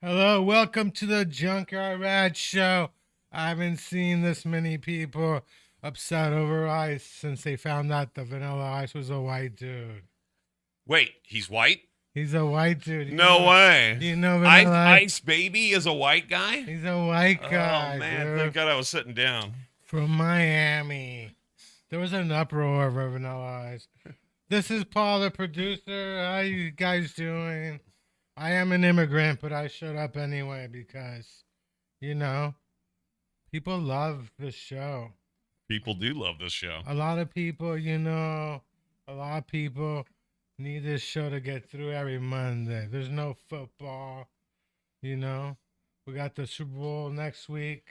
Hello, welcome to the JunkYard Rat show. I haven't seen this many people upset over ice since they found out the Vanilla Ice was a white dude. Wait, he's white? He's a white dude. No way. You know Vanilla Ice? Ice Baby is a white guy? He's a white guy, Oh, man. dude. Thank God I was sitting down. From Miami. There was an uproar over Vanilla Ice. This is Paul, the producer. How you guys doing? I am an immigrant, but I showed up anyway because, people love this show. People do love this show. A lot of people, a lot of people need this show to get through every Monday. There's no football, We got the Super Bowl next week.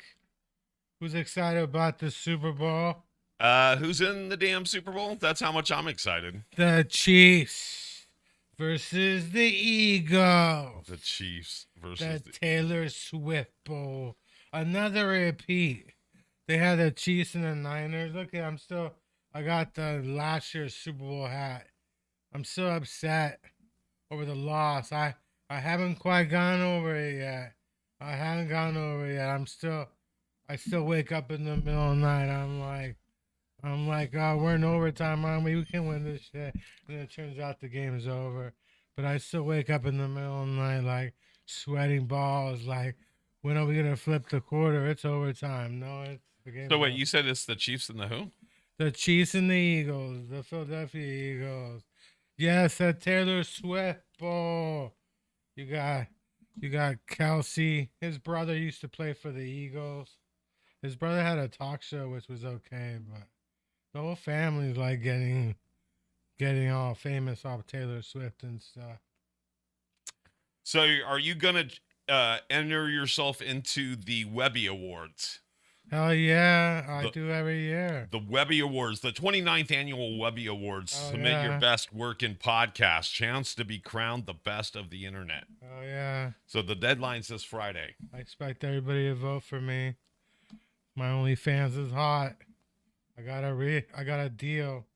Who's excited about the Super Bowl? Who's in the damn Super Bowl? That's how much I'm excited. The Chiefs versus the Eagles. The Chiefs versus the Taylor Swift Bowl. Another repeat. They had the Chiefs and the Niners. Look, I got the last year's Super Bowl hat. I'm so upset over the loss. I haven't quite gone over it yet. I still wake up in the middle of the night. I'm like, oh, we're in overtime, aren't we? We can win this shit. And it turns out the game's over. But I still wake up in the middle of the night, like, sweating balls. Like, when are we going to flip the quarter? It's overtime. No, it's the game. So, wait, you said it's the Chiefs and the who? The Chiefs and the Eagles. The Philadelphia Eagles. Yes, the Taylor Swift Bowl. You got Kelsey. His brother used to play for the Eagles. His brother had a talk show, which was okay, but the whole family's like getting all famous off Taylor Swift and stuff. So are you gonna enter yourself into the Webby Awards? Hell yeah, I do every year. The Webby Awards, the 29th annual Webby Awards. Submit your best work in podcast. Chance to be crowned the best of the internet. Oh yeah. So the deadline's this Friday. I expect everybody to vote for me. My OnlyFans is hot. I got a deal.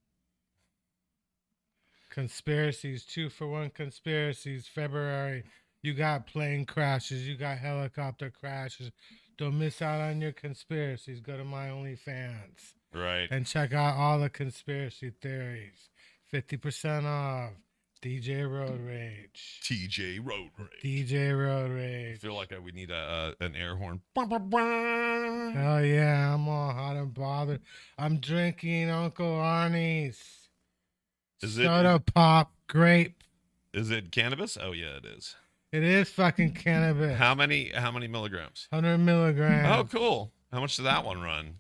Conspiracies, 2-for-1 conspiracies, February. You got plane crashes, you got helicopter crashes. Don't miss out on your conspiracies. Go to my OnlyFans. Right. And check out all the conspiracy theories. 50% off. DJ Road Rage. TJ Road Rage. DJ Road Rage. I feel like we need an air horn. Hell yeah, I'm all hot and bothered. I'm drinking Uncle Arnie's soda pop grape. Is it cannabis? Oh yeah, it is. It is fucking cannabis. How many milligrams? 100 milligrams. Oh, cool. How much did that one run?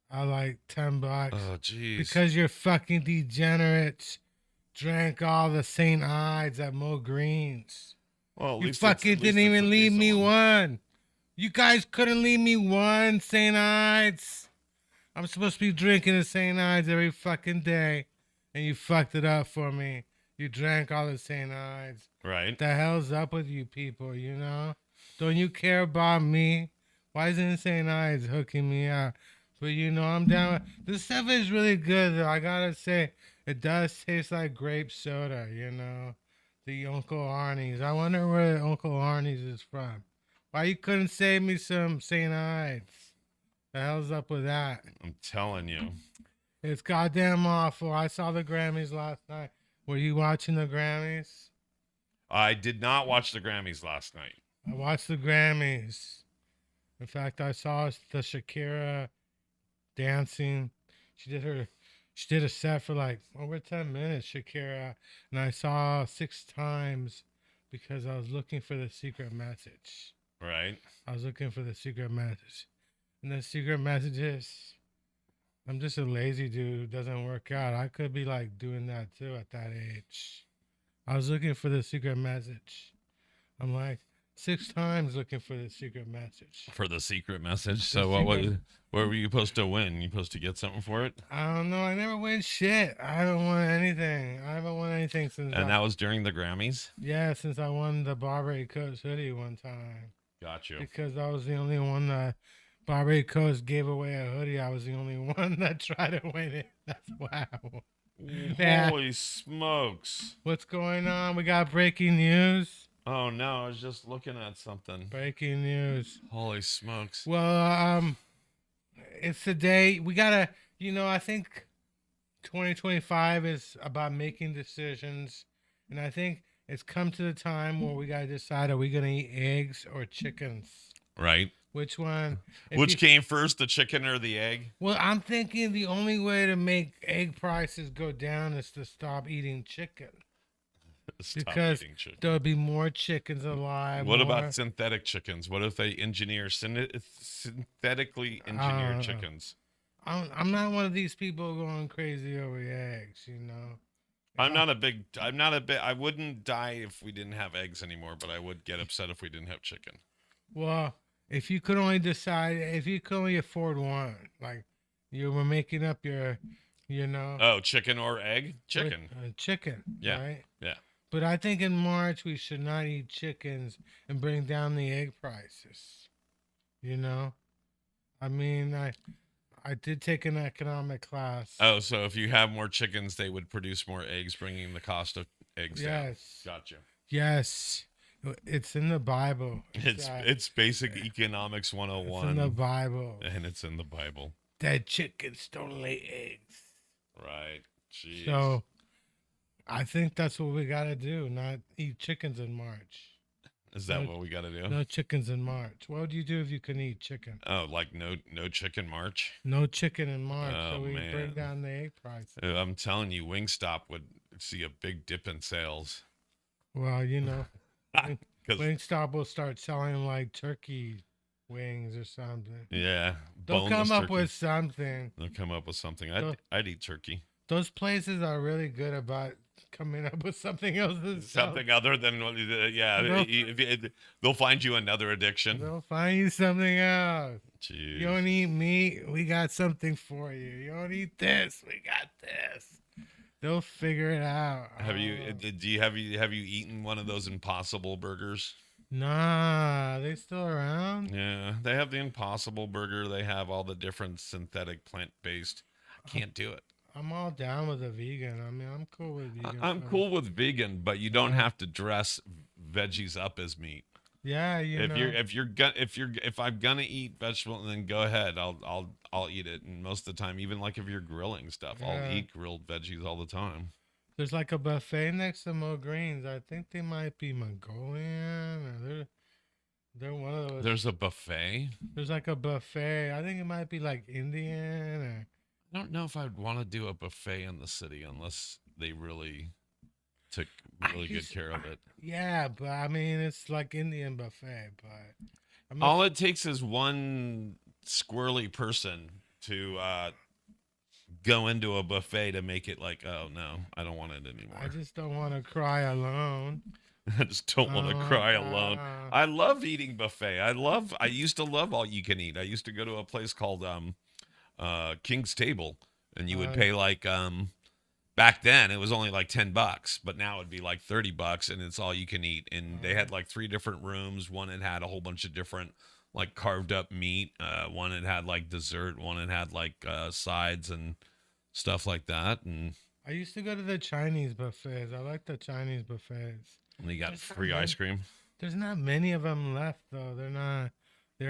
I like $10. Oh, jeez. Because you're fucking degenerates. Drank all the St. Ides at Mo Green's. Well, you fucking didn't even leave me one. You guys couldn't leave me one St. Ides. I'm supposed to be drinking the St. Ides every fucking day, and you fucked it up for me. You drank all the St. Ides. Right. What the hell's up with you people, Don't you care about me? Why isn't St. Ides hooking me up? But, I'm down. This stuff is really good, though. I gotta say, it does taste like grape soda, The Uncle Arnie's. I wonder where Uncle Arnie's is from. Why you couldn't save me some St. Ides? The hell's up with that? I'm telling you. It's goddamn awful. I saw the Grammys last night. Were you watching the Grammys? I did not watch the Grammys last night. I watched the Grammys. In fact, I saw the Shakira dancing. She did a set for like over 10 minutes, Shakira, and I saw 6 times because I was looking for the secret message. Right. I was looking for the secret message. And the secret message is, I'm just a lazy dude who doesn't work out. I could be like doing that too at that age. I was looking for the secret message. I'm like 6 times looking for the secret message. For the secret message? So what were you supposed to win? You supposed to get something for it? I don't know. I never win shit. I haven't won anything. I haven't won anything since. And that was during the Grammys? Yeah, since I won the Barbary Coast hoodie one time. Got you. Because I was the only one that Barbary Coast gave away a hoodie. I was the only one that tried to win it. That's wow. Holy smokes. What's going on? We got breaking news. Oh no, I was just looking at something. Breaking news. Holy smokes. Well, it's the day we gotta. I think 2025 is about making decisions, and I think it's come to the time where we gotta decide: are we gonna eat eggs or chickens? Right. Which one? Which came first, the chicken or the egg? Well, I'm thinking the only way to make egg prices go down is to stop eating chicken. Stop Because eating chicken. there'll be more chickens alive. What more... about synthetic chickens? What if they synthetically engineer chickens? I'm not one of these people going crazy over eggs, I'm not a big. I wouldn't die if we didn't have eggs anymore, but I would get upset if we didn't have chicken. Well, if you could only decide, if you could only afford one, like you were making up your, Oh, chicken or egg? Chicken. Chicken. Yeah. Right? Yeah. But I think in March we should not eat chickens and bring down the egg prices. I mean, I did take an economic class. Oh, so if you have more chickens, they would produce more eggs, bringing the cost of eggs down. Yes. Gotcha. Yes. It's in the Bible. It's basic economics 101. It's in the Bible. And it's in the Bible. That chickens don't lay eggs. Right. Jeez. So I think that's what we got to do, not eat chickens in March. Is that what we got to do? No chickens in March. What would you do if you couldn't eat chicken? Oh, like no chicken March? No chicken in March. Oh, so we man. bring down the egg price. I'm telling you, Wingstop would see a big dip in sales. Well, Wingstop will start selling like turkey wings or something. Yeah. They'll come up turkey. with something. They'll come up with something. I'd eat turkey. Those places are really good about coming up with something else. Something other than, they'll find you another addiction. They'll find you something else. Jeez. You don't eat meat, we got something for you. You don't eat this, we got this. They'll figure it out. Have you eaten one of those Impossible burgers? Nah, they still around? Yeah, they have the Impossible burger. They have all the different synthetic plant-based. I can't do it. I'm all down with a vegan. I mean, I'm cool with vegan. I'm cool with vegan, but you don't have to dress veggies up as meat. Yeah, if I'm gonna eat vegetable, then go ahead. I'll eat it. And most of the time, even like if you're grilling stuff, I'll eat grilled veggies all the time. There's like a buffet next to Mo Greens. I think they might be Mongolian or they're one of those. There's a buffet. There's like a buffet. I think it might be like Indian or. I don't know if I'd want to do a buffet in the city unless they really took really good care of it. Yeah, but I mean, it's like Indian buffet, but all it takes is one squirrely person to go into a buffet to make it like, oh no, I don't want it anymore. I just don't want to cry alone. I just don't want to cry alone. I love eating buffet. I used to love all you can eat. I used to go to a place called King's Table, and you would pay like back then it was only like $10, but now it'd be like $30, and it's all you can eat. And they had like 3 different rooms. One had a whole bunch of different like carved up meat. One had like dessert. One had like sides and stuff like that. And I used to go to the Chinese buffets. I like the Chinese buffets. And you got free ice cream. There's not many of them left though. They're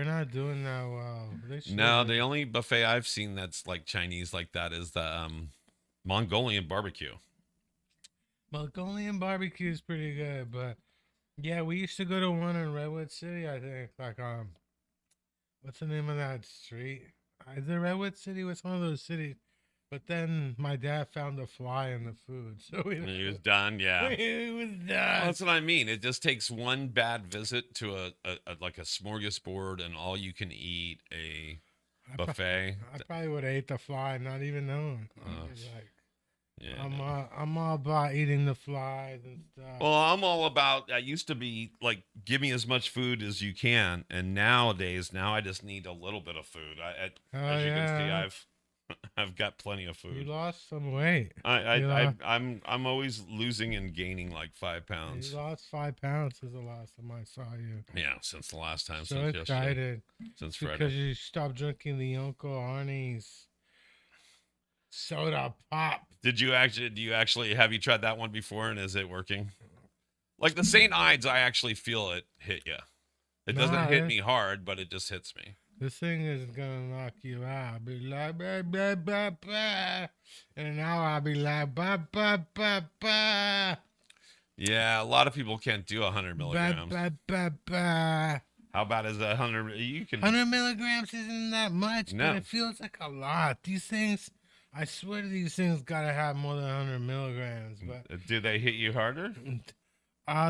not doing that well. No, the only buffet I've seen that's like Chinese like that is the Mongolian barbecue. Mongolian barbecue is pretty good, but yeah, we used to go to one in Redwood City. I think like what's the name of that street? Is it Redwood City? What's one of those cities? But then my dad found a fly in the food, so he was done. Yeah, he was done. Well, that's what I mean. It just takes one bad visit to a like a smorgasbord and all you can eat a buffet. I probably would have ate the fly, not even knowing. Yeah, I'm all about eating the flies and stuff. Well, I used to be like, give me as much food as you can, and nowadays, I just need a little bit of food. As you can see, I've got plenty of food. You lost some weight. I'm always losing and gaining like 5 pounds. You lost 5 pounds since the last time I saw you. Yeah, since the last time. So since excited. Since Friday. Because you stopped drinking the Uncle Arnie's soda pop. Have you tried that one before, and is it working? Like the St. Ides, I actually feel it hit you. It doesn't hit Nah, me hard, but it just hits me. this thing is gonna knock you out. Be like, bah, bah, bah, bah. In an hour, I'll be like, bah, bah, bah, bah. Yeah, a lot of people can't do 100 Bah, milligrams. bah, bah, bah. How about is 100? You can. 100 milligrams isn't that much, No. but it feels like a lot. These things, I swear these things gotta have more than 100 milligrams. But Do they hit you harder?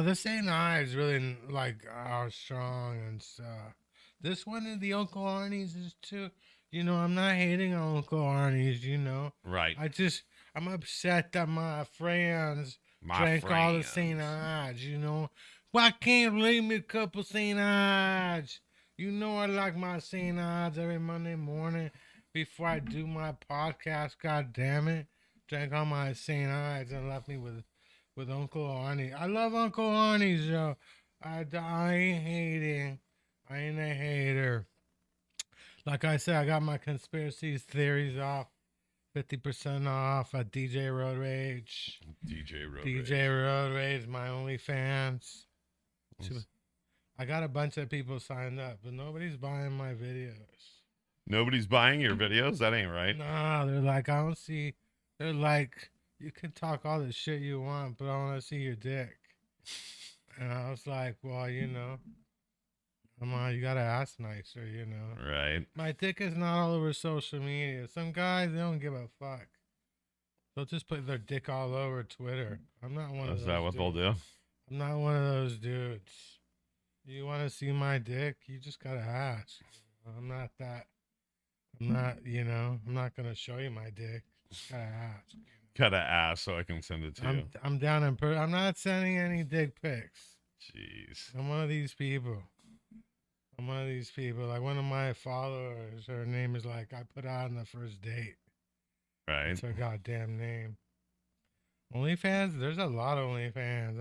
this ain't eyes really like strong and stuff. This one of the Uncle Arnie's is too. You know, I'm not hating on Uncle Arnie's. You know, Right. I'm upset that my friends drank all the St. Ides. You know, why can't you leave me a couple St. Ides? You know, I like my St. Ides every Monday morning before I do my podcast. God damn it, drank all my St. Ides and left me with Uncle Arnie. I love Uncle Arnie's, yo. I ain't hating. I ain't a hater. Like I said, I got my conspiracy theories off. 50% off at DJ Road Rage. DJ Road Rage, my OnlyFans. I got a bunch of people signed up, but nobody's buying my videos. Nobody's buying your videos? That ain't right. Nah, they're like, I don't see. They're like, you can talk all the shit you want, but I want to see your dick. And I was like, well, you know, come on, you gotta ask nicer, you know. Right. My dick is not all over social media. Some guys, they don't give a fuck. They'll just put their dick all over Twitter. I'm not one of those. Is that what dudes. they'll do? I'm not one of those dudes. You want to see my dick? You just gotta ask. I'm not that. I'm not, you know, I'm not gonna show you my dick. Just gotta ask. Gotta ask so I can send it to you. I'm down in I'm not sending any dick pics. Jeez. I'm one of these people. Like one of my followers, her name is like, I put out on the first date. Right. That's her goddamn name. OnlyFans? There's a lot of OnlyFans.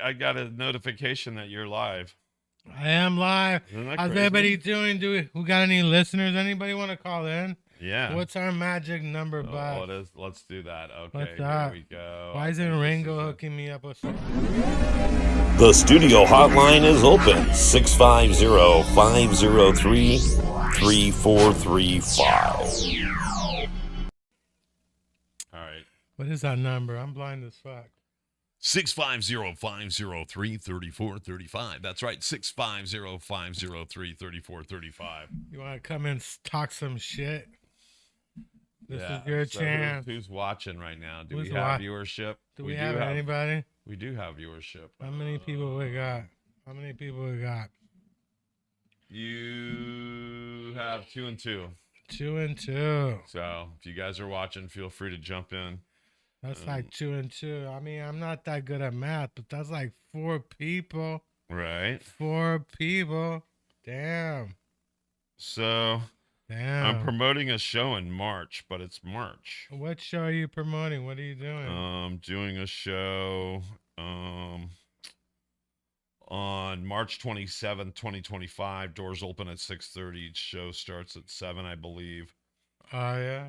I got a notification that you're live. I am live. Isn't that How's crazy? everybody doing? Who got any listeners? Anybody want to call in? Yeah. What's our magic number, bud? Let's do that. Okay. What's Here up? we go. Why isn't Ringo hooking me up with something? The studio hotline is open, 650-503-3435. All right. What is that number? I'm blind as fuck. 650-503-3435. That's right. 650-503-3435. You want to come and talk some shit? This Yeah, is your so chance. Who's watching right now? Do Who's we have viewership? Do we have anybody? We do have viewership. How many people we got? You have 2 and 2. 2 and 2. So if you guys are watching, feel free to jump in. That's like 2 and 2. I mean, I'm not that good at math, but that's like 4 people. Right. 4 people. Damn. So I'm promoting a show in March, but it's March. What show are you promoting? What are you doing? Doing a show on March 27th, 2025. Doors open at 6:30. Each show starts at 7, I believe. Oh, yeah?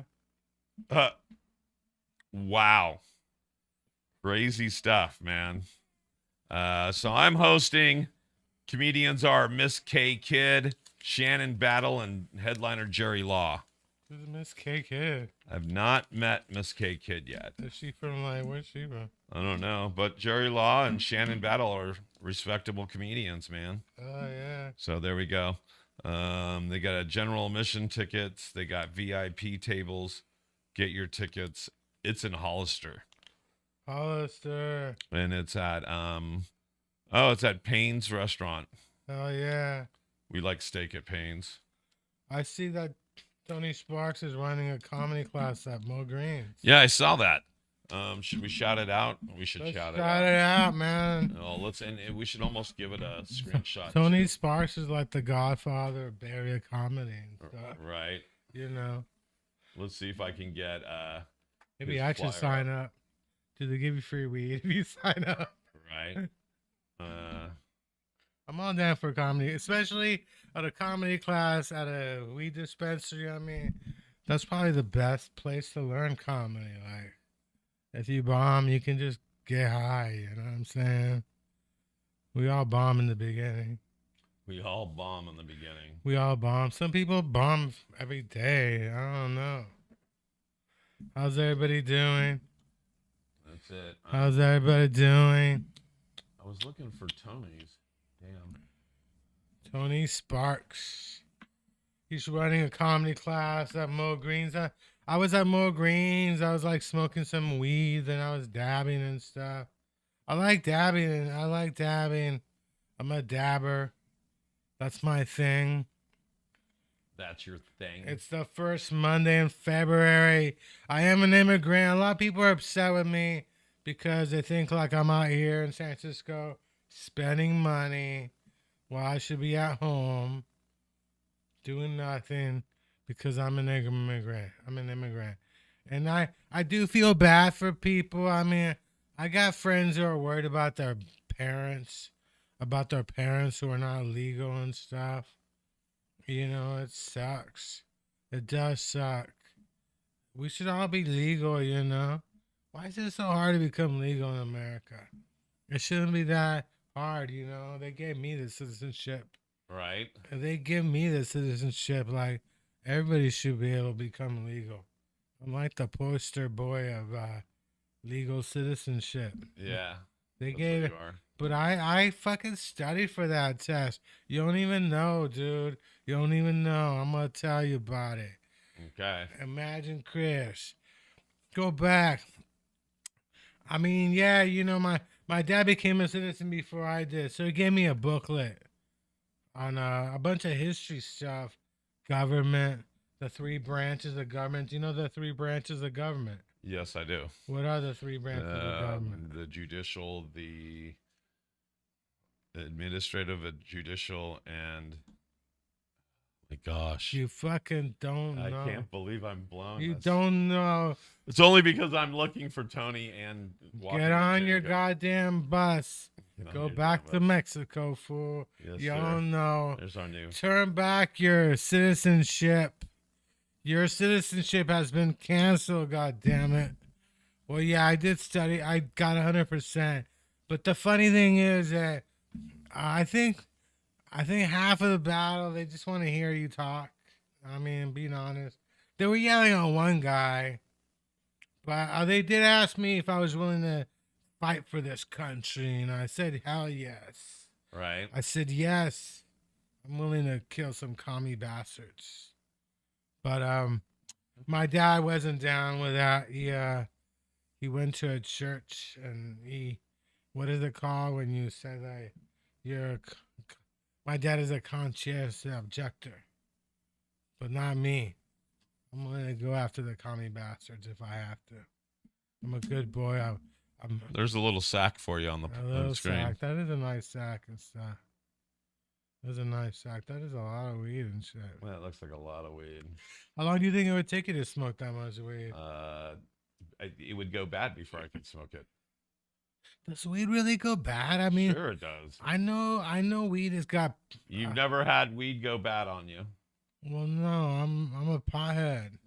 Wow. Crazy stuff, man. So I'm hosting. Comedians are Miss K Kid, Shannon Battle, and headliner Jerry Law. Who's Miss K Kid? I've not met Miss K Kid yet. Is she from, like, where's she from? I don't know, but Jerry Law and Shannon Battle are respectable comedians, man. Oh, yeah. So there we go. They got a general admission tickets. They got VIP tables. Get your tickets. It's in Hollister. Hollister. And it's at it's at Payne's Restaurant. Oh, yeah. We like steak at Payne's. I see that Tony Sparks is running a comedy class at Mo Green's. Yeah, I saw that. Should we shout it out? We should Let's shout it out, man. Oh, and we should almost give it a screenshot. Tony too. Sparks is like the godfather of Bay Area comedy and stuff. Right. You know. Let's see if I can get Maybe his I should flyer sign up. Do they give you free weed if you sign up? Right. I'm all down for comedy, especially at a comedy class at a weed dispensary. I mean, that's probably the best place to learn comedy. Like, if you bomb, you can just get high. You know what I'm saying? We all bomb in the beginning. We all bomb in the beginning. We all bomb. Some people bomb every day. I don't know. How's everybody doing? That's it. How's everybody doing? I was looking for Tony's. Damn. Tony Sparks. He's running a comedy class at Mo Green's. I was at Mo Green's. I was like smoking some weed and I was dabbing and stuff. I like dabbing. I'm a dabber. That's my thing. That's your thing. It's the first Monday in February. I am an immigrant. A lot of people are upset with me because they think like I'm out here in San Francisco spending money while I should be at home doing nothing because I'm an immigrant. And I do feel bad for people. I mean, I got friends who are worried about their parents who are not legal and stuff. You know, it sucks. It does suck. We should all be legal, you know? Why is it so hard to become legal in America? It shouldn't be that hard, you know? They gave me the citizenship. Right. They give me the citizenship. Like, everybody should be able to become legal. I'm like the poster boy of legal citizenship. Yeah. They gave it. But I fucking studied for that test. You don't even know, dude. You don't even know. I'm going to tell you about it. Okay. Imagine Chris. Go back. I mean, yeah, you know, my dad became a citizen before I did. So he gave me a booklet on a bunch of history stuff. Government, the 3 branches of government. Do you know the 3 branches of government? Yes, I do. What are the 3 branches of government? The judicial, the administrative, judicial, and my gosh, You fucking don't know. I can't believe I'm blown. You don't know. It's only because I'm looking for Tony and Get on your goddamn bus. Go back to Mexico, fool. Yes, you sir. don't know. There's our new. Turn back your citizenship. Your citizenship has been canceled, god damn it. Well, yeah, I did study. I got 100%. But the funny thing is that I think half of the battle, they just want to hear you talk. I mean, being honest. They were yelling on one guy. But they did ask me if I was willing to fight for this country. And I said, hell yes. Right. I said, yes. I'm willing to kill some commie bastards. But my dad wasn't down with that. He went to a church and what is it called when you say that my dad is a conscientious objector, but not me. I'm going to go after the commie bastards if I have to. I'm a good boy. I'm There's a little sack for you on the screen. sack. That is a nice sack and stuff. That's a nice sack. That is a lot of weed and shit. Well, it looks like a lot of weed. How long do you think it would take you to smoke that much weed? It would go bad before I could smoke it. Does weed really go bad? I mean, Sure it does. I know weed has got. You've never had weed go bad on you. Well, no, I'm a pothead.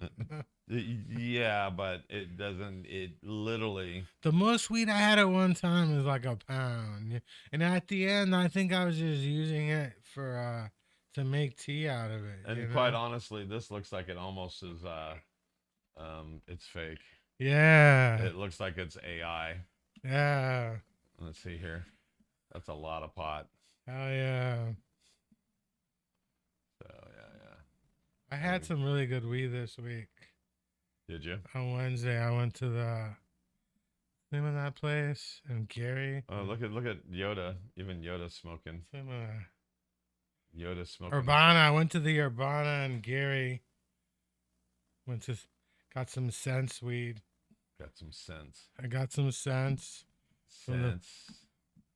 Yeah, but it doesn't. It literally. The most weed I had at one time was like a pound, and at the end, I think I was just using it for to make tea out of it. And quite honestly, this looks like it almost is. It's fake. Yeah. It looks like it's AI. Yeah. Let's see here. That's a lot of pot. Hell yeah. So yeah. I had some really good weed this week. Did you? On Wednesday, I went to the name of that place in Gary. Oh, look at Yoda. Even Yoda's smoking. Yoda's smoking. Urbana. I went to the Urbana in Gary. Got some sense weed. Got some sense. I got some sense.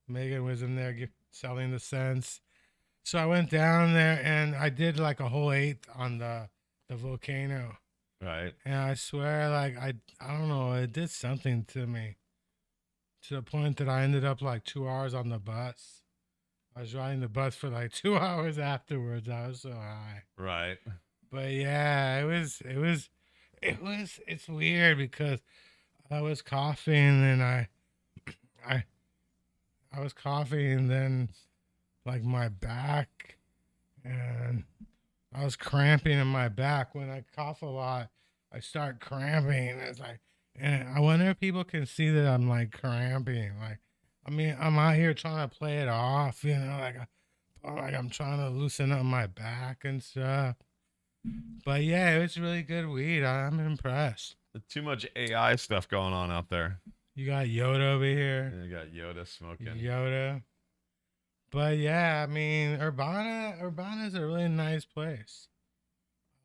Megan was in there selling the sense. So I went down there and I did like a whole 8th on the volcano. Right. And I swear, like, I don't know, it did something to me. To the point that I ended up like 2 hours on the bus. I was riding the bus for like 2 hours afterwards. I was so high. Right. But yeah, it's weird because I was coughing and I I was coughing, and then like my back, and I was cramping in my back. When I cough a lot, I start cramping. It's like, and I wonder if people can see that I'm like cramping. Like, I mean, I'm out here trying to play it off, like I'm trying to loosen up my back and stuff. But yeah, it's really good weed. I'm impressed. Too much AI stuff going on out there. You got Yoda over here. And you got Yoda smoking. Yoda. But yeah, I mean, Urbana's a really nice place.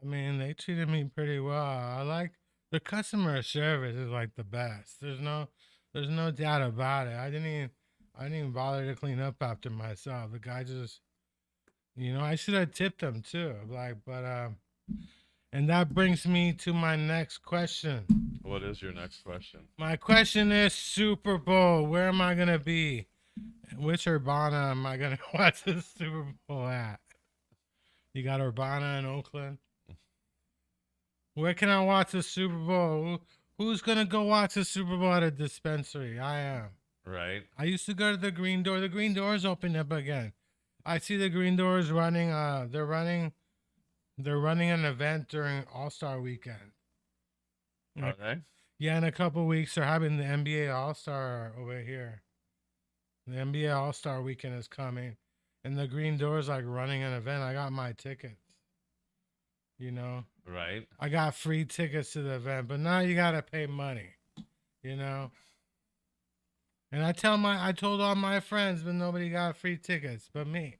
I mean, they treated me pretty well. I like the customer service is like the best. There's no doubt about it. I didn't even bother to clean up after myself. The guy just, I should have tipped him too. And that brings me to my next question. What is your next question? My question is Super Bowl. Where am I gonna be? Which Urbana am I gonna watch the Super Bowl at? You got Urbana in Oakland. Where can I watch the Super Bowl? Who's gonna go watch the Super Bowl at a dispensary? I am. Right. I used to go to the Green Door. The Green Door's opened up again. I see the Green Doors running. They're running an event during All-Star Weekend. Are they? Yeah, in a couple weeks they're having the NBA All-Star over here. The NBA All-Star Weekend is coming, and the Green Door's like running an event. I got my tickets. Right. I got free tickets to the event, but now you gotta pay money. And I told all my friends, but nobody got free tickets but me.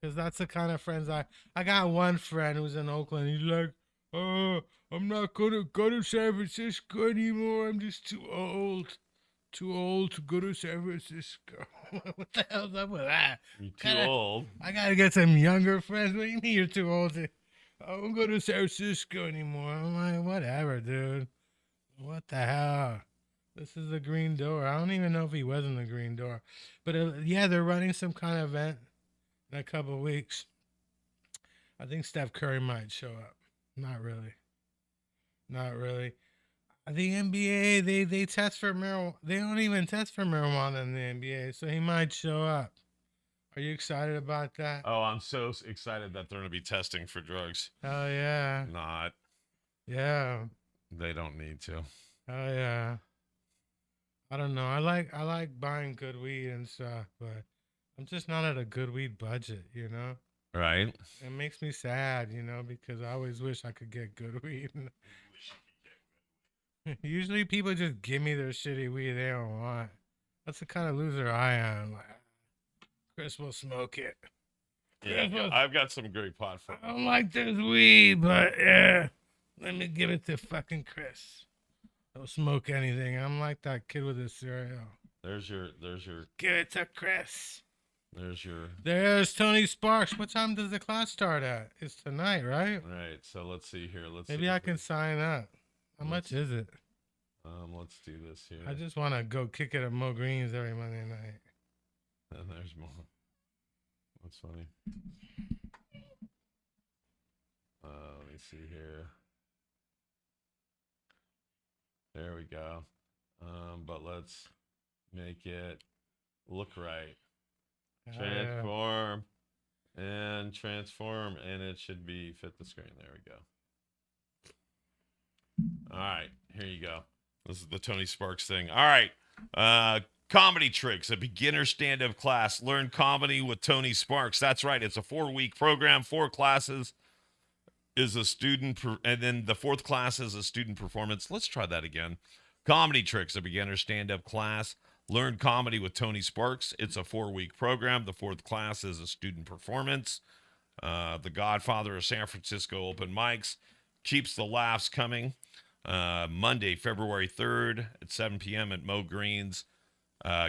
Because that's the kind of friends I got one friend who's in Oakland. He's like, oh, I'm not going to go to San Francisco anymore. I'm just too old. Too old to go to San Francisco. What the hell's up with that? You're too old. I got to get some younger friends. What do you mean you're too old? I won't go to San Francisco anymore. I'm like, whatever, dude. What the hell? This is the Green Door. I don't even know if he was in the Green Door. But yeah, they're running some kind of event in a couple of weeks. I think Steph Curry might show up. Not really. The NBA, they test for marijuana. They don't even test for marijuana in the NBA, so he might show up. Are you excited about that? Oh, I'm so excited that they're going to be testing for drugs. Hell yeah. Not. Yeah. They don't need to. Hell yeah. I don't know. I like buying good weed and stuff, but I'm just not at a good weed budget, Right. It makes me sad, because I always wish I could get good weed. Usually people just give me their shitty weed they don't want. That's the kind of loser I am. Like, Chris will smoke it. Yeah, I've got some great pot for you. I don't like this weed, but yeah, let me give it to fucking Chris. Don't smoke anything. I'm like that kid with his cereal. There's your. Give it to Chris. There's Tony Sparks. What time does the class start at? It's tonight, right? Right. So let's see here. Maybe I can sign up. How much is it? Let's do this here. I just want to go kick it at Mo Green's every Monday night. And there's more. That's funny. Let me see here. There we go. But let's make it look right. Transform and it should be fit the screen. There we go. All right, here you go. This is the Tony Sparks thing. All right. Comedy tricks, a beginner stand-up class. Learn comedy with Tony Sparks. That's right. It's a 4-week program. 4 classes is a student, and then the 4th class is a student performance. Let's try that again. Comedy tricks, a beginner stand-up class. Learn comedy with Tony Sparks. It's a 4-week program. The 4th class is a student performance. The Godfather of San Francisco open mics keeps the laughs coming. Monday, February 3rd at 7 p.m. at Mo Green's.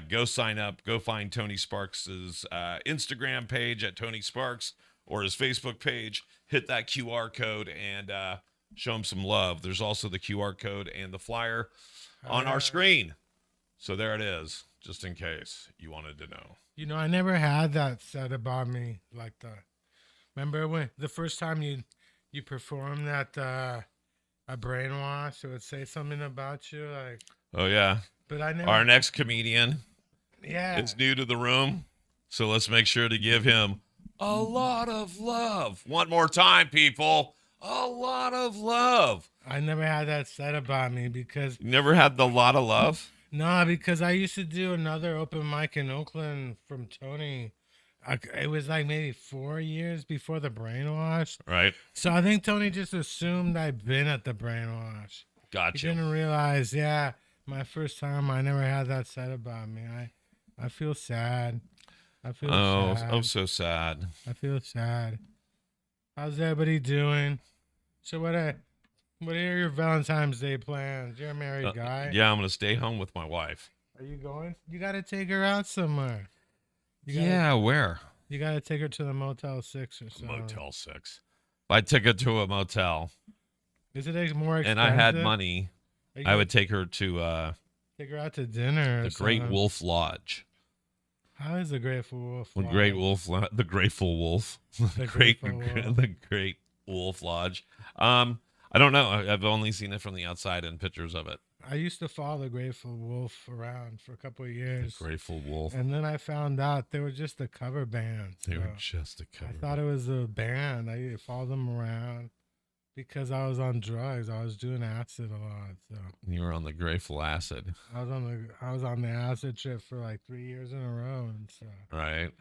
Go sign up. Go find Tony Sparks' Instagram page at Tony Sparks or his Facebook page. Hit that QR code and show him some love. There's also the QR code and the flyer on our screen. So there it is, just in case you wanted to know. I never had that said about me like that. Remember when the first time you performed that a brainwash, it would say something about you like. Oh yeah. But I never. Our next comedian. Yeah. is new to the room. So let's make sure to give him a lot of love. One more time, people. A lot of love. I never had that said about me because You never had the lot of love? no, because I used to do another open mic in Oakland from Tony. It was like maybe 4 years before the brainwash. Right. So I think Tony just assumed I'd been at the brainwash. He Gotcha. didn't realize, yeah, my first time I never had that said about me. I feel sad. I feel sad. Oh, so sad. I feel sad. How's everybody doing? So what are your Valentine's Day plans? You're a married guy. Yeah, I'm going to stay home with my wife. Are you going? You got to take her out somewhere. Where? You got to take her to the Motel 6 or something. Motel 6. If I took her to a motel Is it more expensive? and I had money, I would take her to take her out to dinner. the Great Wolf Lodge. How is the Grateful Wolf? The Great Wolf, the Grateful Wolf, The Grateful Wolf. the Great Wolf Lodge. I don't know. I've only seen it from the outside and pictures of it. I used to follow the Grateful Wolf around for a couple of years. The Grateful Wolf. And then I found out they were just a cover band. They were just a cover. I thought it was a band. I followed them around because I was on drugs. I was doing acid a lot. So You were on the Grateful Acid. I was on the acid trip for like 3 years in a row, and so Right.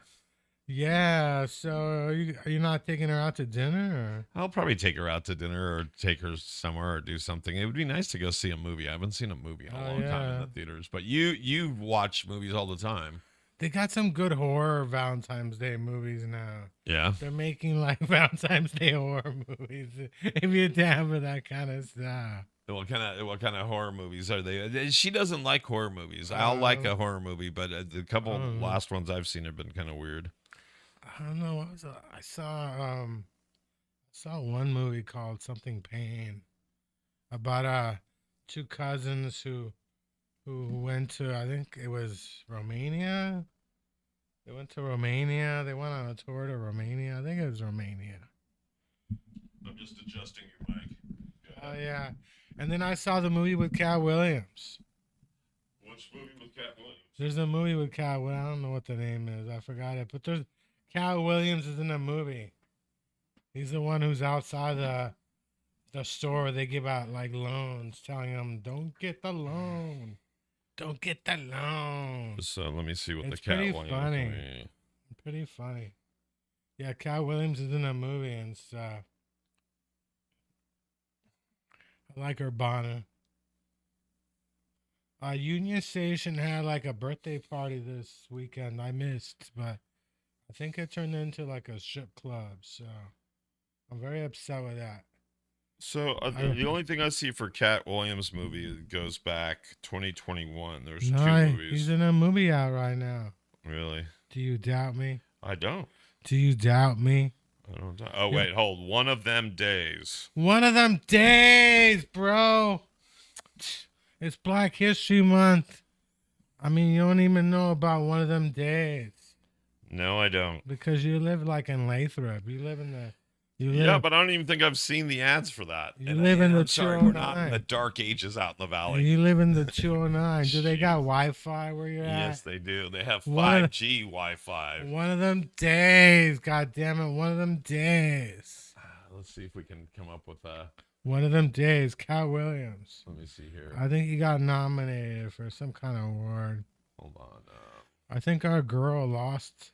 yeah. So are you not taking her out to dinner? I'll probably take her out to dinner or take her somewhere or do something. It would be nice to go see a movie. I haven't seen a movie in a long time in the theaters, but you watch movies all the time. They got some good horror Valentine's Day movies now. Yeah. They're making like Valentine's Day horror movies. If you're down for that kind of stuff. What kind of horror movies are they? She doesn't like horror movies. I'll like a horror movie, but the couple last ones I've seen have been kind of weird. I don't know. I saw one movie called Something Pain about two cousins who went to, I think it was Romania. They went to Romania. They went on a tour to Romania. I think it was Romania. I'm just adjusting your mic. Oh yeah. And then I saw the movie with Cat Williams. Which movie with Cat Williams? There's a movie with Cat Williams. I don't know what the name is. I forgot it. But there's Cat Williams is in a movie. He's the one who's outside the store where they give out like loans, telling them, "Don't get the loan. Don't get the loan." So let me see what It's the Cat pretty Williams funny. movie. Pretty funny. Yeah, Cat Williams is in a movie and stuff. I like Urbana. Union Station had like a birthday party this weekend. I missed, but I think it turned into like a strip club. So I'm very upset with that. So the only thing I see for Cat Williams movie goes back 2021. There's two movies. He's in a movie out right now. Really? Do you doubt me? I don't. Do you doubt me? I don't. Oh wait, hold. One of them days. One of them days, bro. It's Black History Month. I mean, you don't even know about one of them days. No, I don't. Because you live like in Lathrop. You live in the... Yeah, but I don't even think I've seen the ads for that. You live in the 209. We're not in the dark ages out in the valley. You live in the 209. Do they got Wi-Fi where you're at? Yes, they do. They have 5G Wi-Fi. One of them days. God damn it. One of them days. Let's see if we can come up with a... One of them days. Cat Williams. Let me see here. I think he got nominated for some kind of award. Hold on. I think our girl lost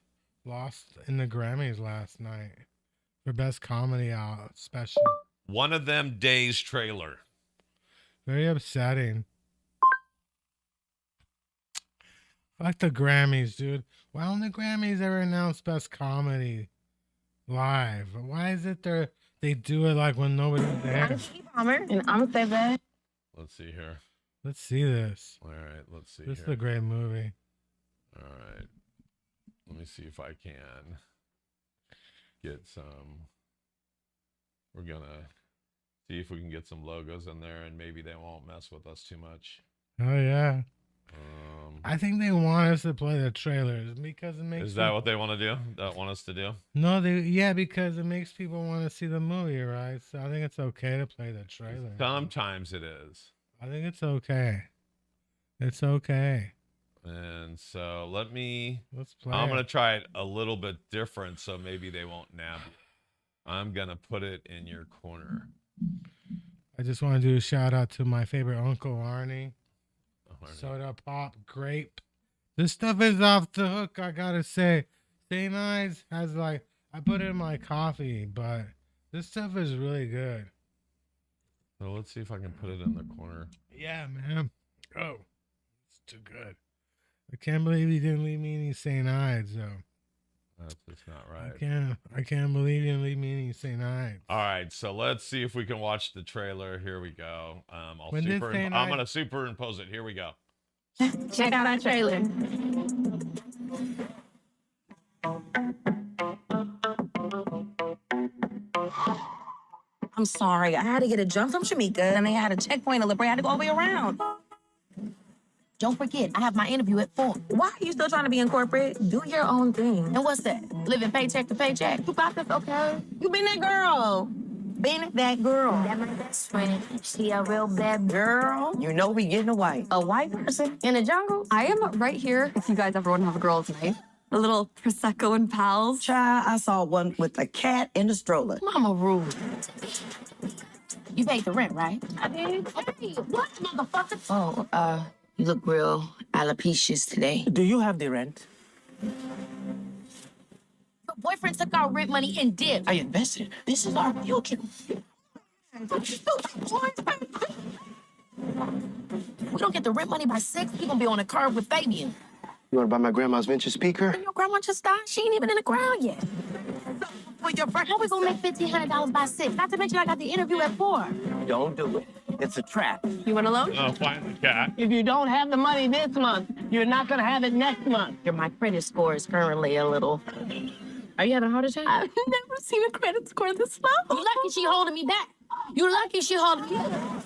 in the Grammys last night. For best comedy out special. One of them days trailer. Very upsetting. Fuck the Grammys, dude. Why don't the Grammys ever announce best comedy live? Why is it they do it like when nobody's there? I'm Key Palmer, and I'm gonna say that. Let's see here. Let's see this. All right, let's see. This here. is a great movie. All right. Let me see if I can get some. We're gonna see if we can get some logos in there, and maybe they won't mess with us too much. Oh yeah. I think they want us to play the trailers because it makes. Is that what they want to do? That want us to do? No, because it makes people want to see the movie, right? So I think it's okay to play the trailer. Sometimes it is. I think it's okay. It's okay. And so let's play. I'm gonna it. try it a little bit different, so maybe they won't nab you. I'm gonna put it in your corner. I just want to do a shout out to my favorite Uncle Arnie. Arnie. Soda pop grape. This stuff is off the hook, I gotta say. St. Ives has I put it in my coffee, but this stuff is really good. So let's see if I can put it in the corner. Yeah, man. Oh, it's too good. I can't believe you didn't leave me any St. Ives, though. That's just not right. I can't believe you didn't leave me any St. Ives. All right, so let's see if we can watch the trailer. Here we go. I'm gonna superimpose it. Here we go. Check out our trailer. I'm sorry. I had to get a jump from Shamika, and they had a checkpoint in La Brea. I had to go all the way around. Don't forget, I have my interview at 4. Why are you still trying to be in corporate? Do your own thing. And what's that? Living paycheck to paycheck? You got this, okay? You been that girl. Been that girl. That my best friend. She a real bad Girl, you know we getting away. A white person in the jungle? I am right here if you guys ever want to have a girls' night. A little Prosecco and pals. Child, I saw one with a cat in the stroller. Mama rude. You paid the rent, right? I did. Hey, what, motherfucker? Oh, you look real alopecia today. Do you have the rent? Your boyfriend took our rent money and dipped. I invested. This is our future. We don't get the rent money by 6. We gonna be on the curb with Fabian. You want to buy my grandma's vintage speaker? And your grandma just died. She ain't even in the ground yet. How we gonna make $1,500 by 6? Not to mention I got the interview at 4. Don't do it. It's a trap. You want a loan? Oh, find the cat. If you don't have the money this month, you're not going to have it next month. My credit score is currently a little. Are you having a heart attack? I've never seen a credit score this low. You lucky she holding me back. You lucky she holding me back.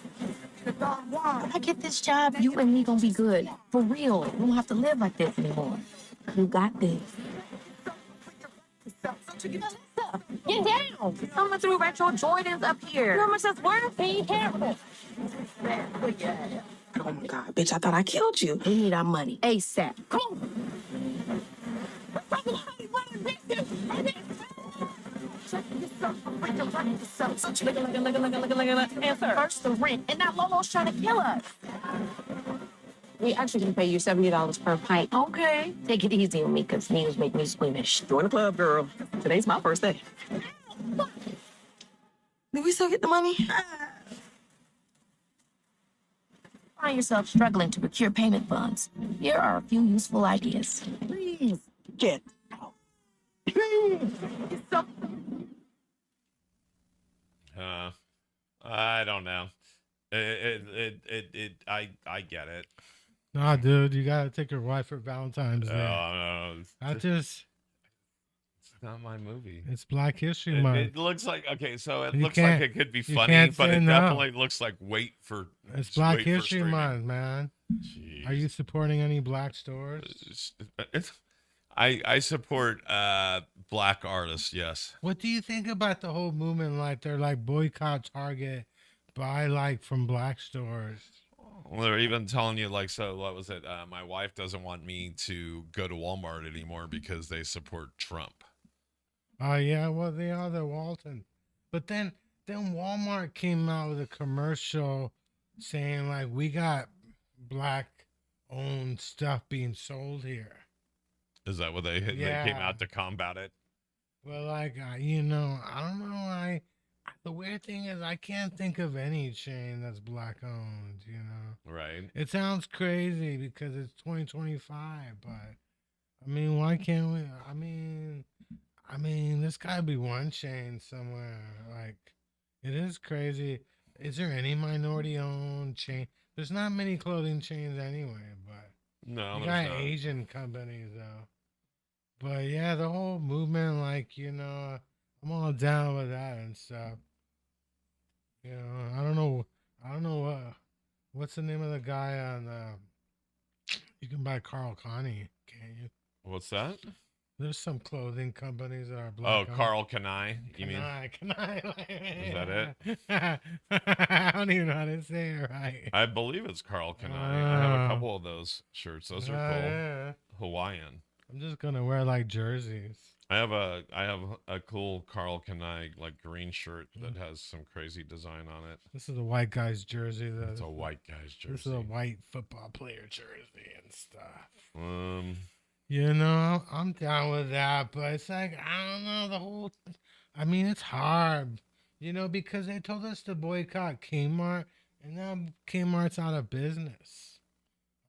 When I get this job, you and me gonna be good. For real. We don't have to live like this anymore. You got this. Get down. How much we retro Jordans up here? How much that's worth? Be careful. Oh my God, bitch, I thought I killed you. We need our money ASAP. Come on. Answer. First the rent, and now Lolo's trying to kill us. We actually can pay you $70 per pint. Okay. Take it easy on me, because news make me squeamish. Join the club, girl. Today's my first day. Did we still get the money? Find yourself struggling to procure payment funds. Here are a few useful ideas. Please get out. Please. I don't know. I get it. Nah, dude, you gotta take your wife for Valentine's Day. No, It's not my movie. It's Black History Month. It looks like so. It You looks like can't- it could be you funny, can't but say it no. definitely looks like It's Black wait for History streaming. Month, man. Jeez. Are you supporting any black stores? I support black artists. Yes. What do you think about the whole movement? They're boycott Target, buy from black stores. Well, they're even telling you so what was it? My wife doesn't want me to go to Walmart anymore because they support Trump. Oh yeah, well they are the Walton, but then Walmart came out with a commercial saying we got black owned stuff being sold here. Is that what they came Yeah. out to combat it? Well, I don't know. The weird thing is I can't think of any chain that's black owned. Right. It sounds crazy because it's 2025, but why can't we? There's gotta be one chain somewhere. It is crazy. Is there any minority owned chain? There's not many clothing chains anyway, but No, you there's got not. Asian companies though. But yeah, the whole movement, I'm all down with that and stuff. I don't know what's the name of the guy on you can buy Carl Connie, can't you? What's that? There's some clothing companies that are Oh, black. Carl Kanai. You mean? Can I? Is that it? I don't even know how to say it right. I believe it's Carl Kanai. I have a couple of those shirts. Those are cool. Yeah. Hawaiian. I'm just gonna wear like jerseys. I have a cool Carl Kanai like green shirt that has some crazy design on it. This is a white guy's jersey. Though. It's a white guy's jersey. This is a white football player jersey and stuff. You know, I'm down with that, but it's like I don't know the whole. I mean, it's hard, because they told us to boycott Kmart, and now Kmart's out of business.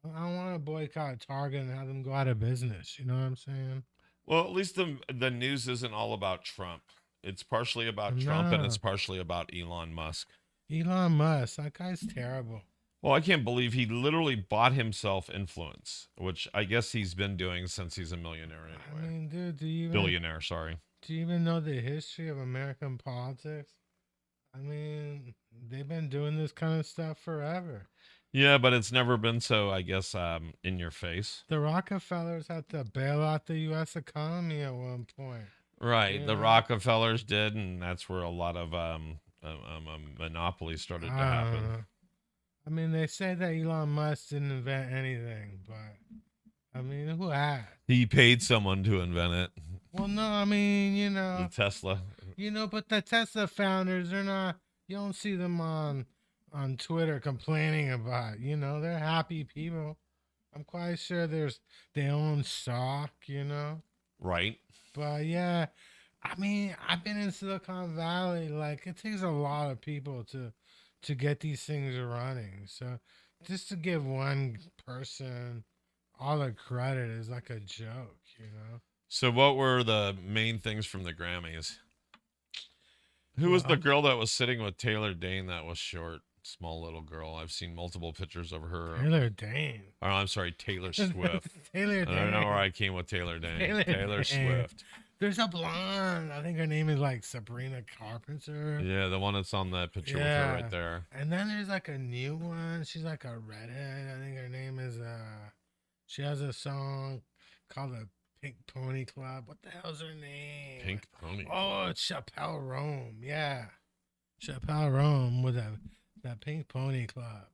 I don't want to boycott Target and have them go out of business. You know what I'm saying? Well, at least the news isn't all about Trump. It's partially about Trump and it's partially about Elon Musk. Elon Musk, that guy's terrible. Well, I can't believe he literally bought himself influence, which I guess he's been doing since he's a millionaire anyway. I mean, dude, billionaire, sorry. Do you even know the history of American politics? I mean, they've been doing this kind of stuff forever. Yeah, but it's never been so, I guess, in your face. The Rockefellers had to bail out the U.S. economy at one point. Right, the Rockefellers did, and that's where a lot of monopoly started to happen. I mean, they say that Elon Musk didn't invent anything, but I mean, who has? He paid someone to invent it. Well, no, I mean, the Tesla. But the Tesla founders, they're not. You don't see them on Twitter complaining about. They're happy people. I'm quite sure they own stock. Right. But yeah, I mean, I've been in Silicon Valley. Like, it takes a lot of people to get these things running. So just to give one person all the credit is like a joke, So what were the main things from the Grammys? Who was the girl that was sitting with Taylor Dane that was short? Small little girl. I've seen multiple pictures of her. Taylor Dane. Oh, I'm sorry, Taylor Swift. Taylor Dane. I don't know where I came with Taylor Dane. Taylor Swift. There's a blonde. I think her name is like Sabrina Carpenter. Yeah, the one that's on that picture with her right there. And then there's like a new one. She's like a redhead. I think her name is she has a song called the Pink Pony Club. What the hell's her name? Pink Pony. Oh, it's Chappelle Rome. Yeah. Chappelle Rome with that Pink Pony Club.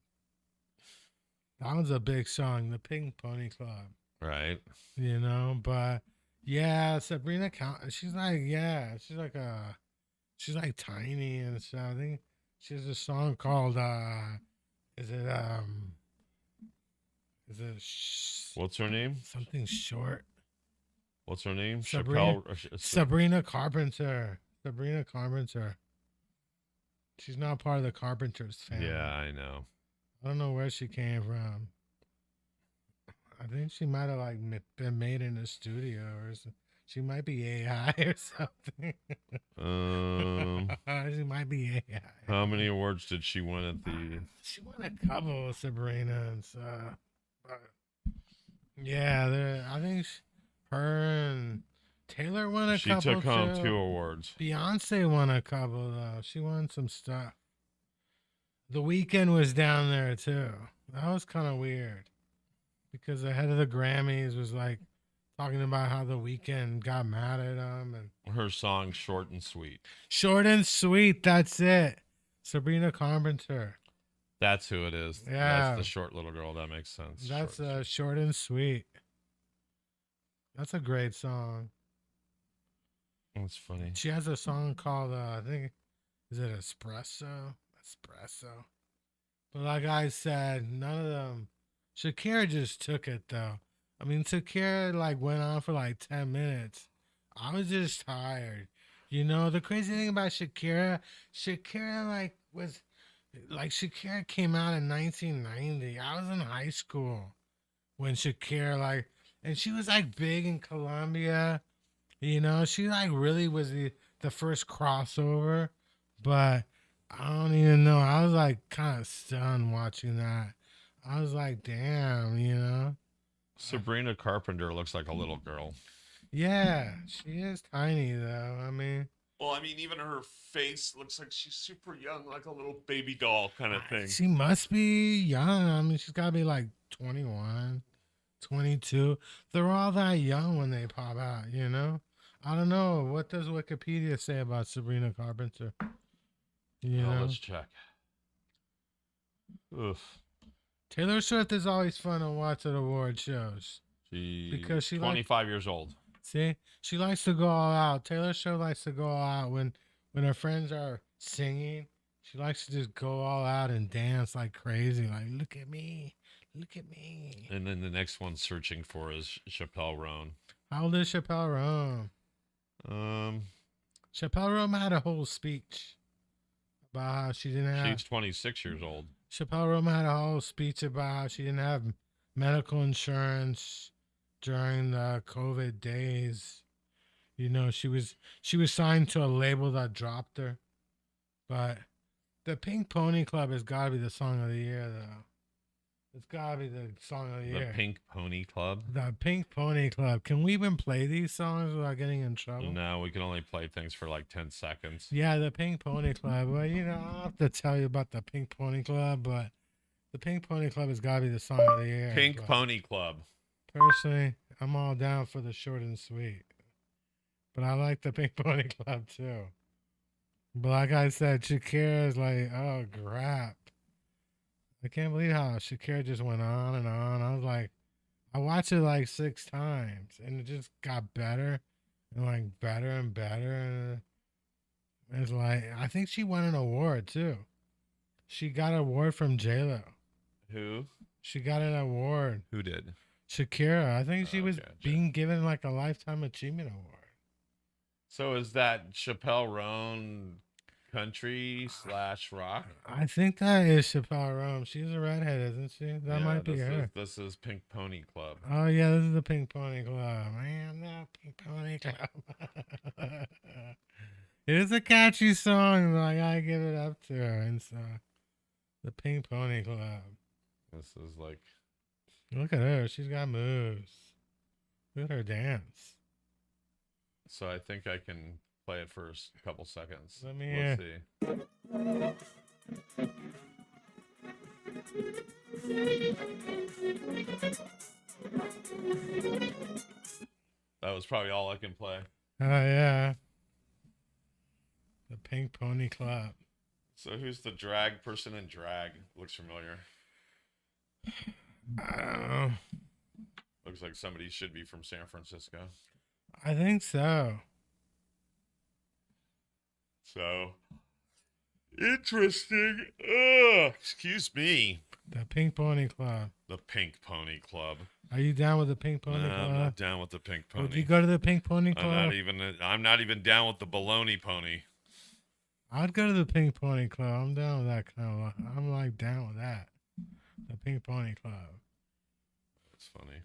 That was a big song, the Pink Pony Club. Right. But yeah, Sabrina, she's like tiny and stuff. I think she has a song called what's her name? Something short. What's her name? Sabrina Carpenter. Sabrina Carpenter. She's not part of the Carpenters family. Yeah, I know. I don't know where she came from. I think she might have been made in a studio or something. She might be AI or something. She might be AI. How many awards did she win at the? She won a couple, Sabrina and stuff. But yeah, I think her and Taylor won a couple. She took home 2 awards. Beyonce won a couple though. She won some stuff. The Weeknd was down there too. That was kind of weird. Because the head of the Grammys was like talking about how the Weeknd got mad at him and her song Short and Sweet. Short and Sweet, that's it. Sabrina Carpenter. That's who it is. Yeah. That's the short little girl. That makes sense. That's Short and Sweet. That's a great song. That's funny. She has a song called I think is it Espresso? Espresso. But like I said, none of them. Shakira just took it though. I mean, Shakira went on for 10 minutes. I was just tired. The crazy thing about Shakira was Shakira came out in 1990. I was in high school when Shakira and she was big in Colombia. She really was the first crossover. But I don't even know. I was kind of stunned watching that. I was like, damn, Sabrina Carpenter looks like a little girl. Yeah, she is tiny though. I mean, even her face looks like she's super young, like a little baby doll kind of thing. She must be young. I mean, she's got to be 21. 22. They're all that young when they pop out, you know? I don't know. What does Wikipedia say about Sabrina Carpenter? You know? Let's check. Oof. Taylor Swift is always fun to watch at award shows. Because she 25 years old. See? She likes to go all out. Taylor Swift likes to go all out when her friends are singing. She likes to just go all out and dance like crazy. Like, look at me. Look at me. And then the next one searching for is Chappelle Roan. How old is Chappelle Roan? Chappelle Roan had a whole speech about how she didn't have... She's 26 years old. Chappelle Roan had a whole speech about how she didn't have medical insurance during the COVID days. You know, she was signed to a label that dropped her. But the Pink Pony Club has got to be the song of the year, though. It's got to be the song of the year. The Pink Pony Club? The Pink Pony Club. Can we even play these songs without getting in trouble? No, we can only play things for like 10 seconds. Yeah, the Pink Pony Club. Well, you know, I'll have to tell you about the Pink Pony Club, but the Pink Pony Club has got to be the song of the year. Pink Pony Club. Personally, I'm all down for the short and sweet. But I like the Pink Pony Club, too. But like I said, Shakira is like, oh, crap. I can't believe how Shakira just went on and on. I was like, I watched it like 6 times, and it just got better and like better and better. And it's like, I think she won an award too. She got an award from J-Lo. Who? She got an award. Who did? Shakira. I think she was being given like a Lifetime Achievement Award. So is that Chappelle Roan country / rock? I think that is Chappelle Roan. She's a redhead, isn't she? That might be her. This is Pink Pony Club. Oh, yeah, this is the Pink Pony Club. Man, that Pink Pony Club. It is a catchy song, though. I gotta give it up to her. And so, the Pink Pony Club. This is like... Look at her. She's got moves. Look at her dance. So I think I can play it for a couple seconds. Let me hear. That was probably all I can play. Oh, yeah. The Pink Pony Club. So who's the drag person in drag? Looks familiar. Looks like somebody should be from San Francisco. I think so. So interesting. Excuse me. The Pink Pony Club. The Pink Pony Club. Are you down with the Pink Pony Club? I'm not down with the Pink Pony. Would you go to the Pink Pony Club? I'm not even down with the Baloney Pony. I'd go to the Pink Pony Club. I'm down with that kind of. I'm like down with that. The Pink Pony Club. That's funny.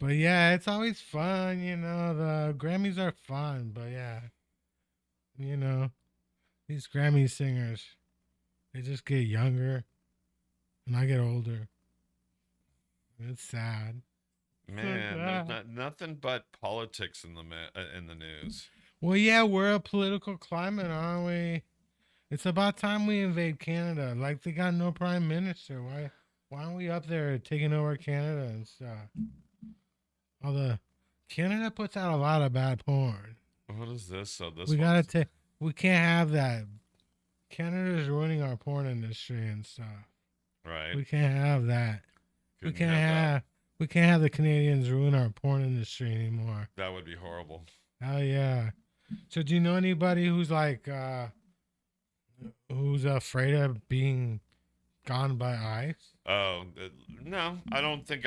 But yeah, it's always fun, you know. The Grammys are fun, but yeah, you know, these Grammy singers, they just get younger, and I get older. It's sad. Man, there's nothing but politics in the news. Well, yeah, we're a political climate, aren't we? It's about time we invade Canada. Like, they got no prime minister. Why aren't we up there taking over Canada and stuff? Canada puts out a lot of bad porn. What is this? So this we can't have that. Canada is ruining our porn industry and stuff. Right. We can't have that. We can't have the Canadians ruin our porn industry anymore. That would be horrible. Oh yeah. So do you know anybody who's like who's afraid of being gone by ICE? Oh no, I don't think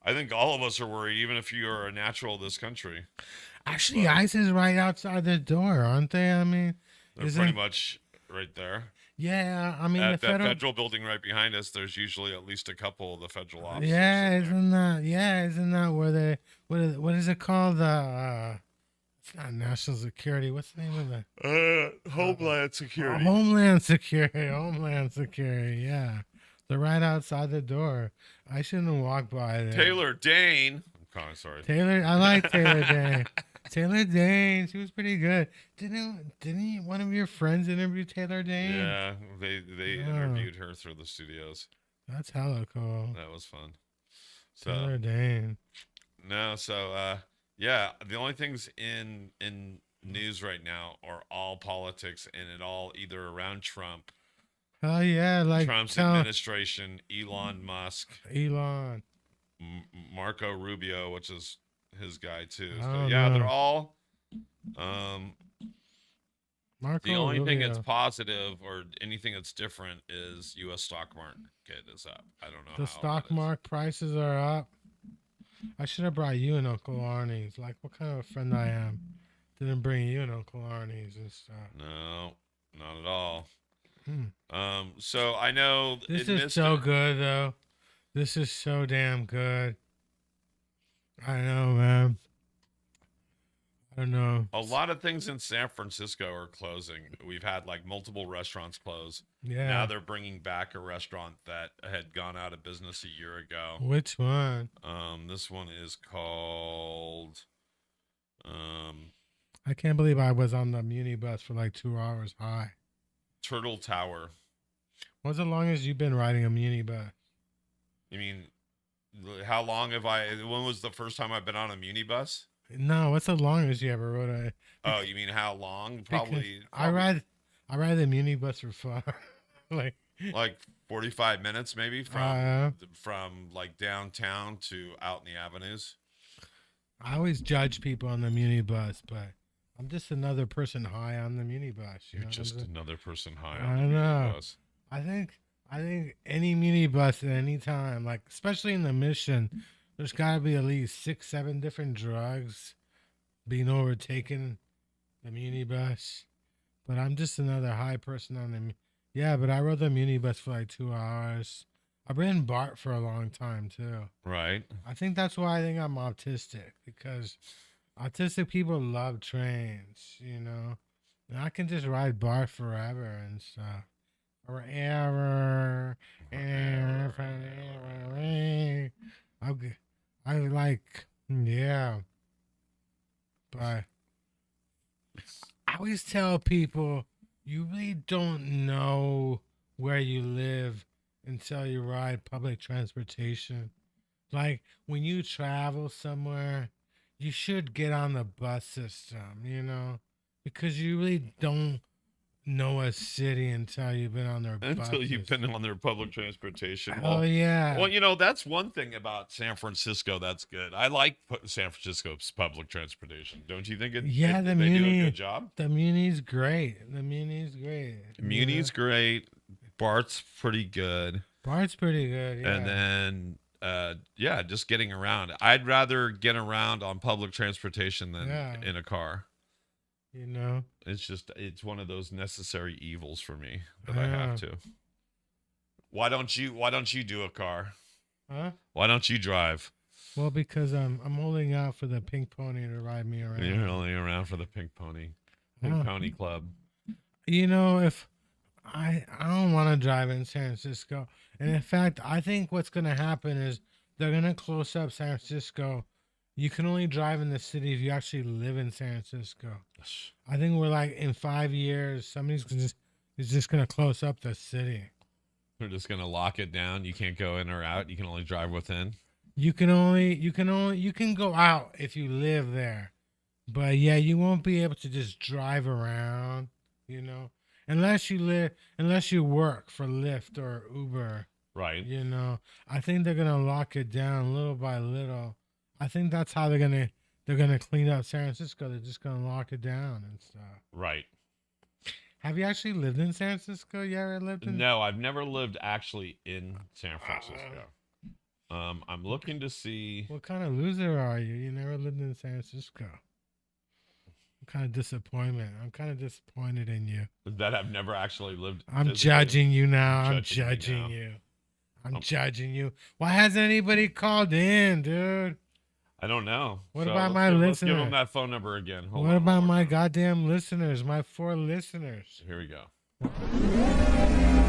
I think all of us are worried, even if you are a natural of this country. Actually, ICE is right outside the door, aren't they? I mean, they're pretty much right there. Yeah, I mean, at that federal building right behind us, there's usually at least a couple of the federal officers. Yeah, isn't that where they what is it called? It's not national security. What's the name of it? Homeland Security. Homeland Security. Yeah, they're right outside the door. I shouldn't walk by there. Taylor Dane. I'm kind of sorry. Taylor, I like Taylor Dane. Taylor Dane, she was pretty good. Didn't one of your friends interview Taylor Dane? Yeah, they interviewed her through the studios. That's hella cool. That was fun. So Killer Dane. no, so yeah, the only things in news right now are all politics, and it all either around Trump, Hell yeah, like Trump's administration, Elon Musk, Elon. Marco Rubio, which is his guy too. I So don't yeah, they're know. all. Marco The only thing that's Rubio. positive or anything that's different is U.S. stock market is up. I don't know The how stock that is. market prices are up. I should have brought you and Uncle Arnie's. Like, what kind of a friend I am? Didn't bring you and Uncle Arnie's and stuff. No, not at all. Hmm. So I know This it is missed so it. good, though. This is so damn good. I know, man. I don't know. A lot of things in San Francisco are closing. We've had like multiple restaurants close. Yeah. Now they're bringing back a restaurant that had gone out of business a year ago. Which one? This one is called. I can't believe I was on the Muni bus for like 2 hours high. Turtle Tower. What's the longest you've been riding a Muni bus? You mean, how long have I? When was the first time I've been on a Muni bus? No, what's the longest you ever rode a? Oh, you mean how long? Probably. I ride the Muni bus for fun. like 45 minutes, maybe from like downtown to out in the avenues. I always judge people on the Muni bus, but I'm just another person high on the Muni bus. You're just another person high I on the know. Muni bus. I think any Muni bus at any time, like especially in the Mission, there's got to be at least 6-7 different drugs being overtaken the Muni bus. But I'm just another high person on the. Yeah, but I rode the Muni bus for like 2 hours. I've ridden BART for a long time too. Right. I think that's why I think I'm autistic, because autistic people love trains, you know. And I can just ride BART forever and stuff. Forever. I like, yeah. But I always tell people, you really don't know where you live until you ride public transportation. Like, when you travel somewhere, you should get on the bus system, you know? Because you really don't know a city until you've been on their Until buses. you've been on their public transportation. Oh, yeah. Well, you know, that's one thing about San Francisco that's good. I like San Francisco's public transportation. Don't you think the they Muni, do a good job? The Muni's great. The Muni's great. Muni's great. BART's pretty good. BART's pretty good, yeah. And then, yeah, just getting around. I'd rather get around on public transportation than in a car. You know? It's one of those necessary evils for me that I have to. Why don't you do a car? Huh? Why don't you drive? Well, because I'm holding out for the pink pony to ride me around. You're only around for the pink pony. Pink Pony Club. You know, if I don't want to drive in San Francisco. And in fact, I think what's going to happen is they're going to close up San Francisco. You can only drive in the city if you actually live in San Francisco. I think we're like, in 5 years, somebody's just going to close up the city. They're just going to lock it down. You can't go in or out. You can only drive within. You can go out if you live there. But yeah, you won't be able to just drive around, you know, unless you work for Lyft or Uber. Right. You know, I think they're going to lock it down little by little. I think that's how they're gonna clean up San Francisco. They're just gonna lock it down and stuff. Right. Have you actually lived in San Francisco? You ever lived in? No, I've never lived actually in San Francisco. I'm looking to see. What kind of loser are you? You never lived in San Francisco. I'm kind of disappointed. I'm kind of disappointed in you. That I've never actually lived. I'm judging you now. I'm judging you. I'm judging you. Why hasn't anybody called in, dude? I don't know. What about my listeners? Let's give them that phone number again. What about my goddamn listeners? My 4 listeners. Here we go.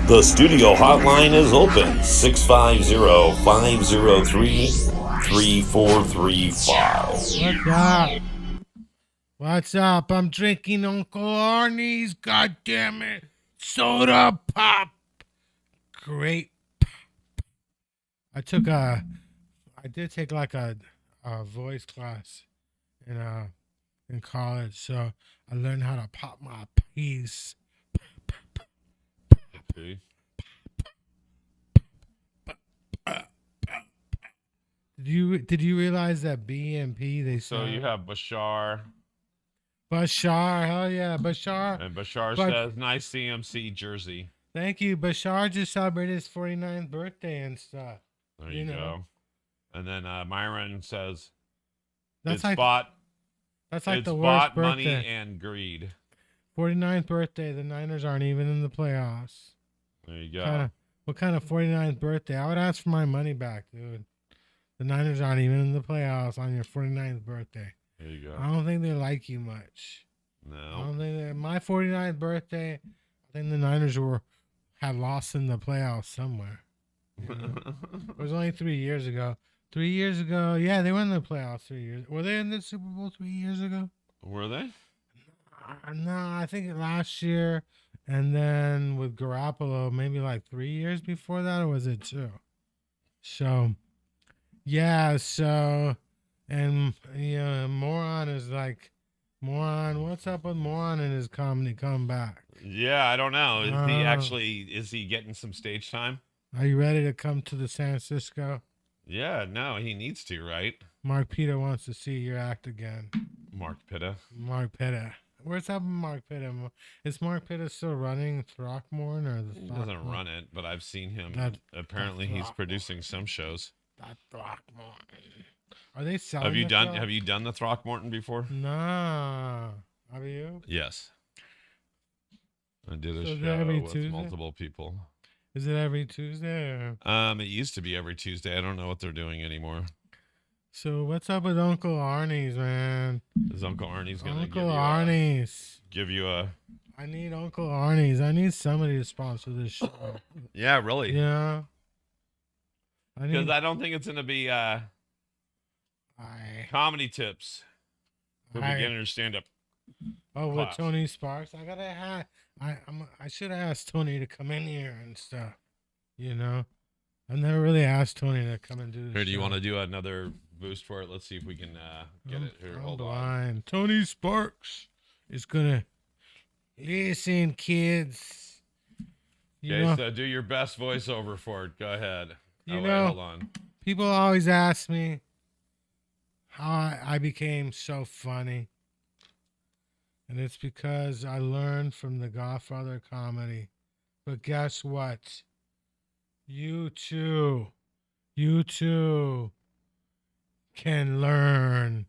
The studio hotline is open. 650-503-3435. What's up? I'm drinking Uncle Arnie's, goddammit, soda pop. Great. I I did take like a voice class in college, so I learned how to pop my piece. Okay. Did you realize that B and P they So you have Bashar, Bashar? Hell yeah, Bashar! and Bashar But- says, "Nice CMC jersey." Thank you, Bashar just celebrated his 49th birthday and stuff. There You you know. go. And then Myron says, That's "It's like bot, that's like it's the worst bot birthday. money and greed." 49th birthday. The Niners aren't even in the playoffs. There you go. What kind of 49th birthday? I would ask for my money back, dude. The Niners aren't even in the playoffs on your 49th birthday. There you go. I don't think they like you much. I No. don't think my 49th birthday, I think the Niners had lost in the playoffs somewhere. You know? It was only 3 years ago. 3 years ago, yeah, they were in the playoffs 3 years. Were they in the Super Bowl 3 years ago? Were they? No, I think last year, and then with Garoppolo, maybe like 3 years before that, or was it 2? So, yeah. So, and Moron is like, Moron. What's up with Moron and his comedy comeback? Yeah, I don't know. Is he getting some stage time? Are you ready to come to the San Francisco? Yeah, no, he needs to, right? Mark Peter wants to see your act again. Mark Pitta. Mark Pitta. Where's up with Mark Pitta? Is Mark Pitta still running Throckmorton or the He doesn't run it, but I've seen him. Apparently, he's Throckmorton. producing some shows. That Throckmorton. Are they selling? Have you the done? show? Have you done the Throckmorton before? Nah. Have you? Yes. I did a So is it show every with Tuesday? multiple people. Is it every Tuesday? Or... It used to be every Tuesday. I don't know what they're doing anymore. So what's up with Uncle Arnie's, man? Is Uncle Arnie's gonna Uncle Arnie's. give you a? I need Uncle Arnie's. I need somebody to sponsor this show. Yeah, really. Yeah. I Because need. I don't think it's gonna be comedy tips for I- beginners stand up. Oh, with class. Tony Sparks, I gotta have. I should have asked Tony to come in here and stuff. You know, I've never really asked Tony to come and do this. Here, do you want to do another boost for it? Let's see if we can get it here. I'm Hold on. blind. Tony Sparks is gonna listen, kids. You Okay, know, so do your best voiceover for it. Go ahead. You wait, know- hold on. people always ask me how I became so funny. And it's because I learned from the Godfather comedy. But guess what? You too can learn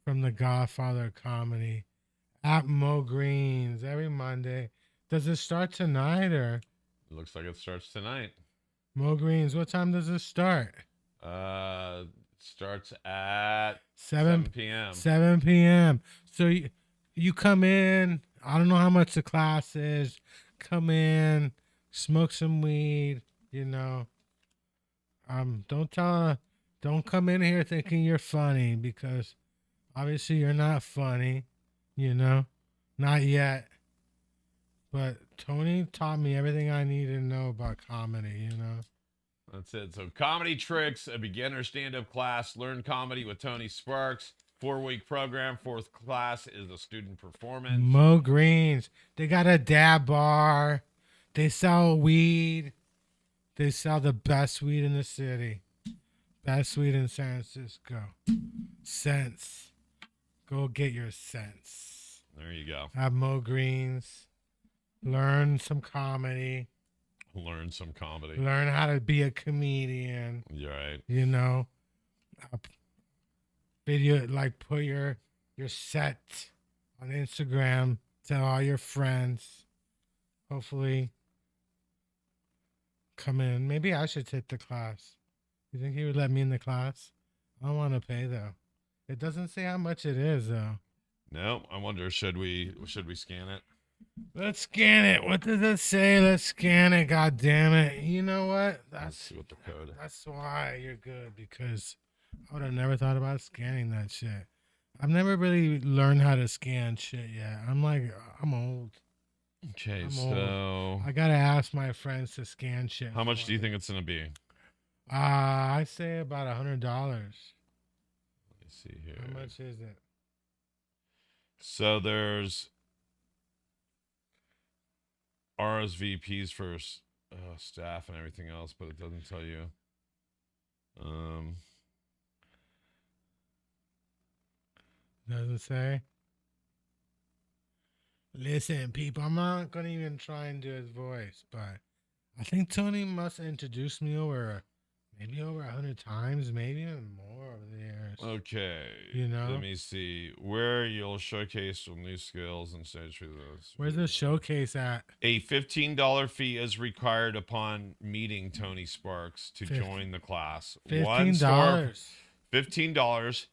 from the Godfather comedy at Mo Green's every Monday. Does it start tonight or It looks like it starts tonight. Mo Green's? What time does it start? Starts at 7 p.m. 7 p.m. So you come in. I don't know how much the class is. Come in, smoke some weed. You know. Don't come in here thinking you're funny because obviously you're not funny. You know, not yet. But Tony taught me everything I need to know about comedy. You know. That's it. So, comedy tricks, a beginner stand-up class. Learn comedy with Tony Sparks. 4-week program. 4th class is a student performance. Mo Greens. They got a dab bar. They sell weed. They sell the best weed in the city. Best weed in San Francisco. Sense. Go get your sense. There you go. Have Mo Greens. Learn some comedy. Learn some comedy. Learn how to be a comedian. You're right. You know. Video, like put your set on Instagram. Tell all your friends. Hopefully come in. Maybe I should take the class. You think he would let me in the class? I don't want to pay though. It doesn't say how much it is though. No, I wonder should we scan it? Let's scan it. What does it say? Let's scan it. God damn it. You know what? Let's see what the code. That's why you're good, because I would have never thought about scanning that shit. I've never really learned how to scan shit yet. I'm old. Okay, I'm so I gotta ask my friends to scan shit. how much for do you me. think it's gonna be? I say about $100. Let me see here. How much is it? So there's RSVPs for staff and everything else, but it doesn't tell you. Doesn't say. Listen, people, I'm not gonna even try and do his voice, but I think Tony must have introduced me maybe over 100 times, maybe even more over the years. Okay. You know? Let me see. Where you'll showcase some new skills and stage for those. Where's the showcase at? A $15 fee is required upon meeting Tony Sparks to join the class. $15. $15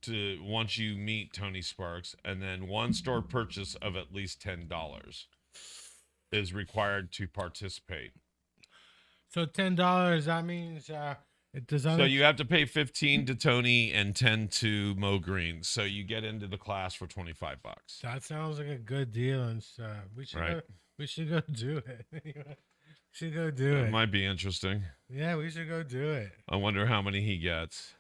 to once you meet Tony Sparks, and then one store purchase of at least $10 is required to participate. So $10, that means it does. So you have to pay 15 to Tony and 10 to Mo Green. So you get into the class for $25. That sounds like a good deal, and stuff. We should go do it. Should go do it. It might be interesting. Yeah, we should go do it. I wonder how many he gets.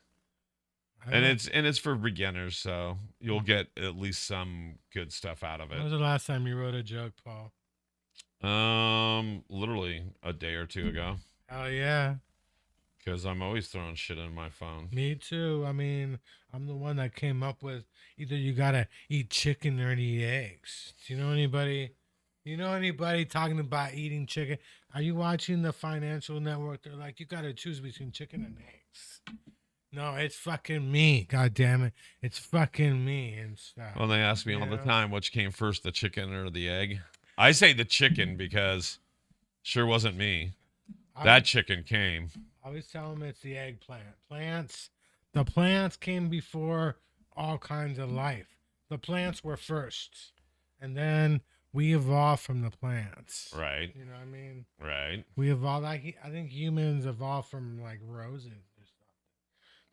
And it's for beginners, so you'll get at least some good stuff out of it. When was the last time you wrote a joke, Paul? Literally a day or two ago. Hell yeah. Because I'm always throwing shit in my phone. Me too. I mean, I'm the one that came up with either you gotta eat chicken or eat eggs. Do you know anybody? Talking about eating chicken? Are you watching the Financial Network? They're like, you gotta choose between chicken and eggs. No, it's fucking me. God damn it. It's fucking me and stuff. Well, they ask me all the time, which came first, the chicken or the egg? I say the chicken because sure wasn't me. That chicken came. I always tell them it's the eggplant. The plants came before all kinds of life. The plants were first. And then we evolved from the plants. Right. You know what I mean? Right. We evolved. I think humans evolved from like roses.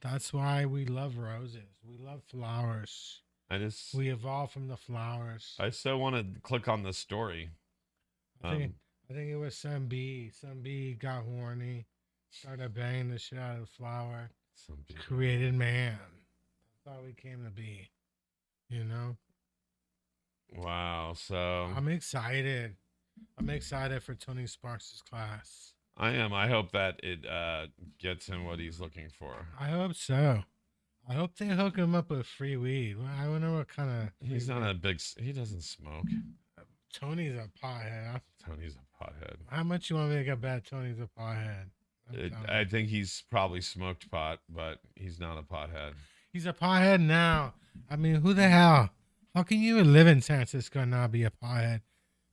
That's why we love roses. We love flowers. We evolved from the flowers. I still want to click on the story. I think it was some bee. Some bee got horny, started banging the shit out of the flower. Created man. That's how we came to be. You know? Wow. So I'm excited. I'm excited for Tony Sparks' class. I am. I hope that it gets him what he's looking for. I hope so. I hope they hook him up with free weed. I wonder what kind of... He's not a big... He doesn't smoke. Tony's a pothead. Tony's a pothead. How much you want me to get bet Tony's a pothead? I think he's probably smoked pot, but he's not a pothead. He's a pothead now. I mean, who the hell? How can you even live in San Francisco and not be a pothead?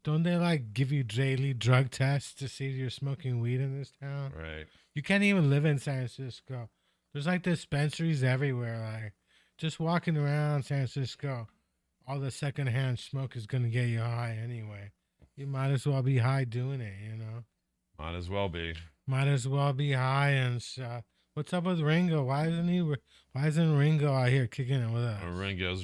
Don't they like give you daily drug tests to see if you're smoking weed in this town? Right. You can't even live in San Francisco. There's like dispensaries everywhere. Like just walking around San Francisco, all the secondhand smoke is gonna get you high anyway. You might as well be high doing it, you know. Might as well be. Might as well be high and stuff. What's up with Ringo? Why isn't Ringo out here kicking it with us?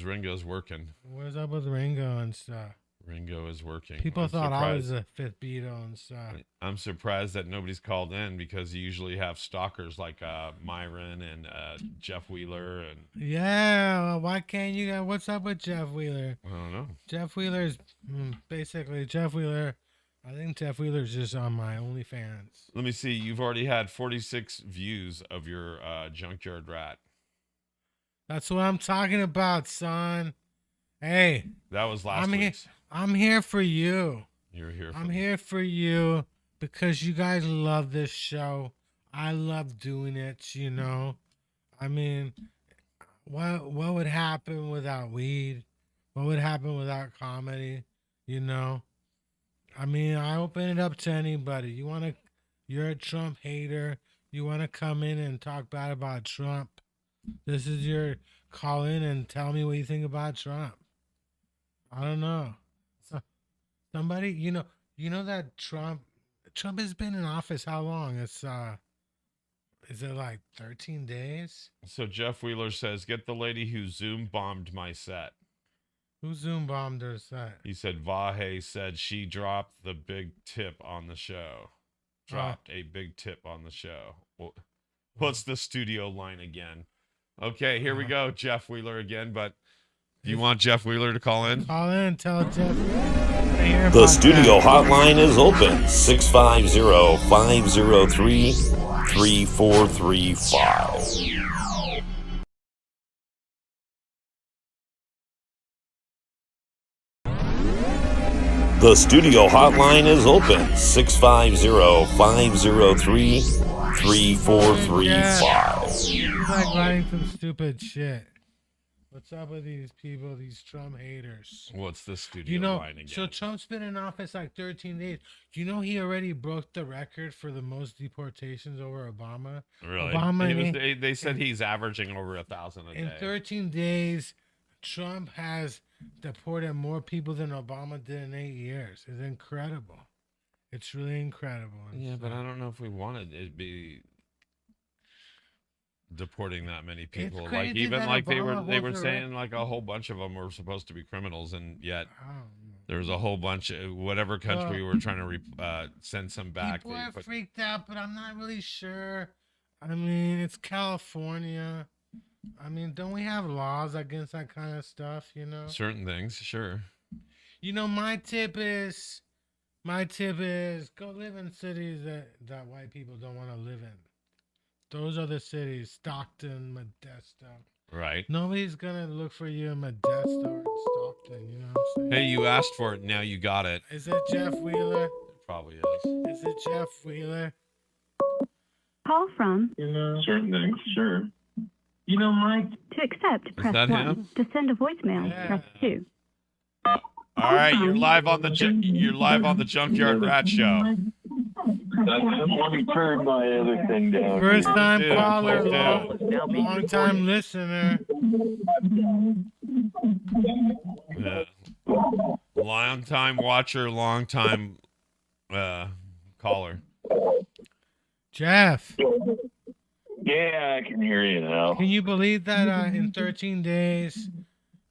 Ringo's working. What's up with Ringo and stuff? Ringo is working. People thought I was a fifth Beatle and stuff. I'm surprised that nobody's called in because you usually have stalkers like Myron and Jeff Wheeler and. Yeah, well, why can't you guys? What's up with Jeff Wheeler? I don't know. Jeff Wheeler's basically Jeff Wheeler. I think Jeff Wheeler's just on my OnlyFans. Let me see. You've already had 46 views of your JunkYard Rat. That's what I'm talking about, son. Hey, that was last week's. I'm here for you. You're here for I'm me. here for you because you guys love this show. I love doing it, you know. I mean, what would happen without weed? What would happen without comedy? You know? I mean, I open it up to anybody. You're a Trump hater. You want to come in and talk bad about Trump. This is your call in and tell me what you think about Trump. I don't know. Somebody, you know that Trump has been in office how long? Is it like 13 days? So Jeff Wheeler says, get the lady who Zoom bombed my set. Who Zoom bombed her set? He said Vahe said she dropped the big tip on the show. dropped a big tip on the show. What's the studio line again? Okay, here we go. Jeff Wheeler again, but do you want Jeff Wheeler to call in? Call in, tell Jeff. The studio hotline is open 650-503-3435. The studio hotline is open 650-503-3435. He's like writing some stupid shit. What's up with these people, these Trump haters? What's the studio line again? So Trump's been in office like 13 days. Do you know he already broke the record for the most deportations over Obama? Really? They said he's averaging over 1,000 a day. In 13 days, Trump has deported more people than Obama did in 8 years. It's incredible. It's really incredible. Yeah, but I don't know if we wanted it to be deporting that many people. It's Like crazy even that like they Obama were holds saying like a whole bunch of them were supposed to be criminals, and yet I don't know. there was a whole bunch of whatever country we were trying to send some back. People are freaked out, but I'm not really sure. I mean, it's California. I mean, don't we have laws against that kind of stuff, you know? Certain things, sure. You know, my tip is go live in cities that white people don't want to live in. Those are the cities, Stockton, Modesto. Right. Nobody's going to look for you in Modesto or in Stockton, you know what I'm saying? Hey, you asked for it, now you got it. Is it Jeff Wheeler? It probably is. Is it Jeff Wheeler? Call from. You know, certain things, sure. You know, Mike. To accept, press that 1. him? To send a voicemail, press 2. All right, you're live on the JunkYard Rat show. Let me turn my other thing down. First time caller, Dude. long time listener. Yeah. Long time watcher, long time caller. Jeff, Yeah, I can hear you now. can you believe that in 13 days,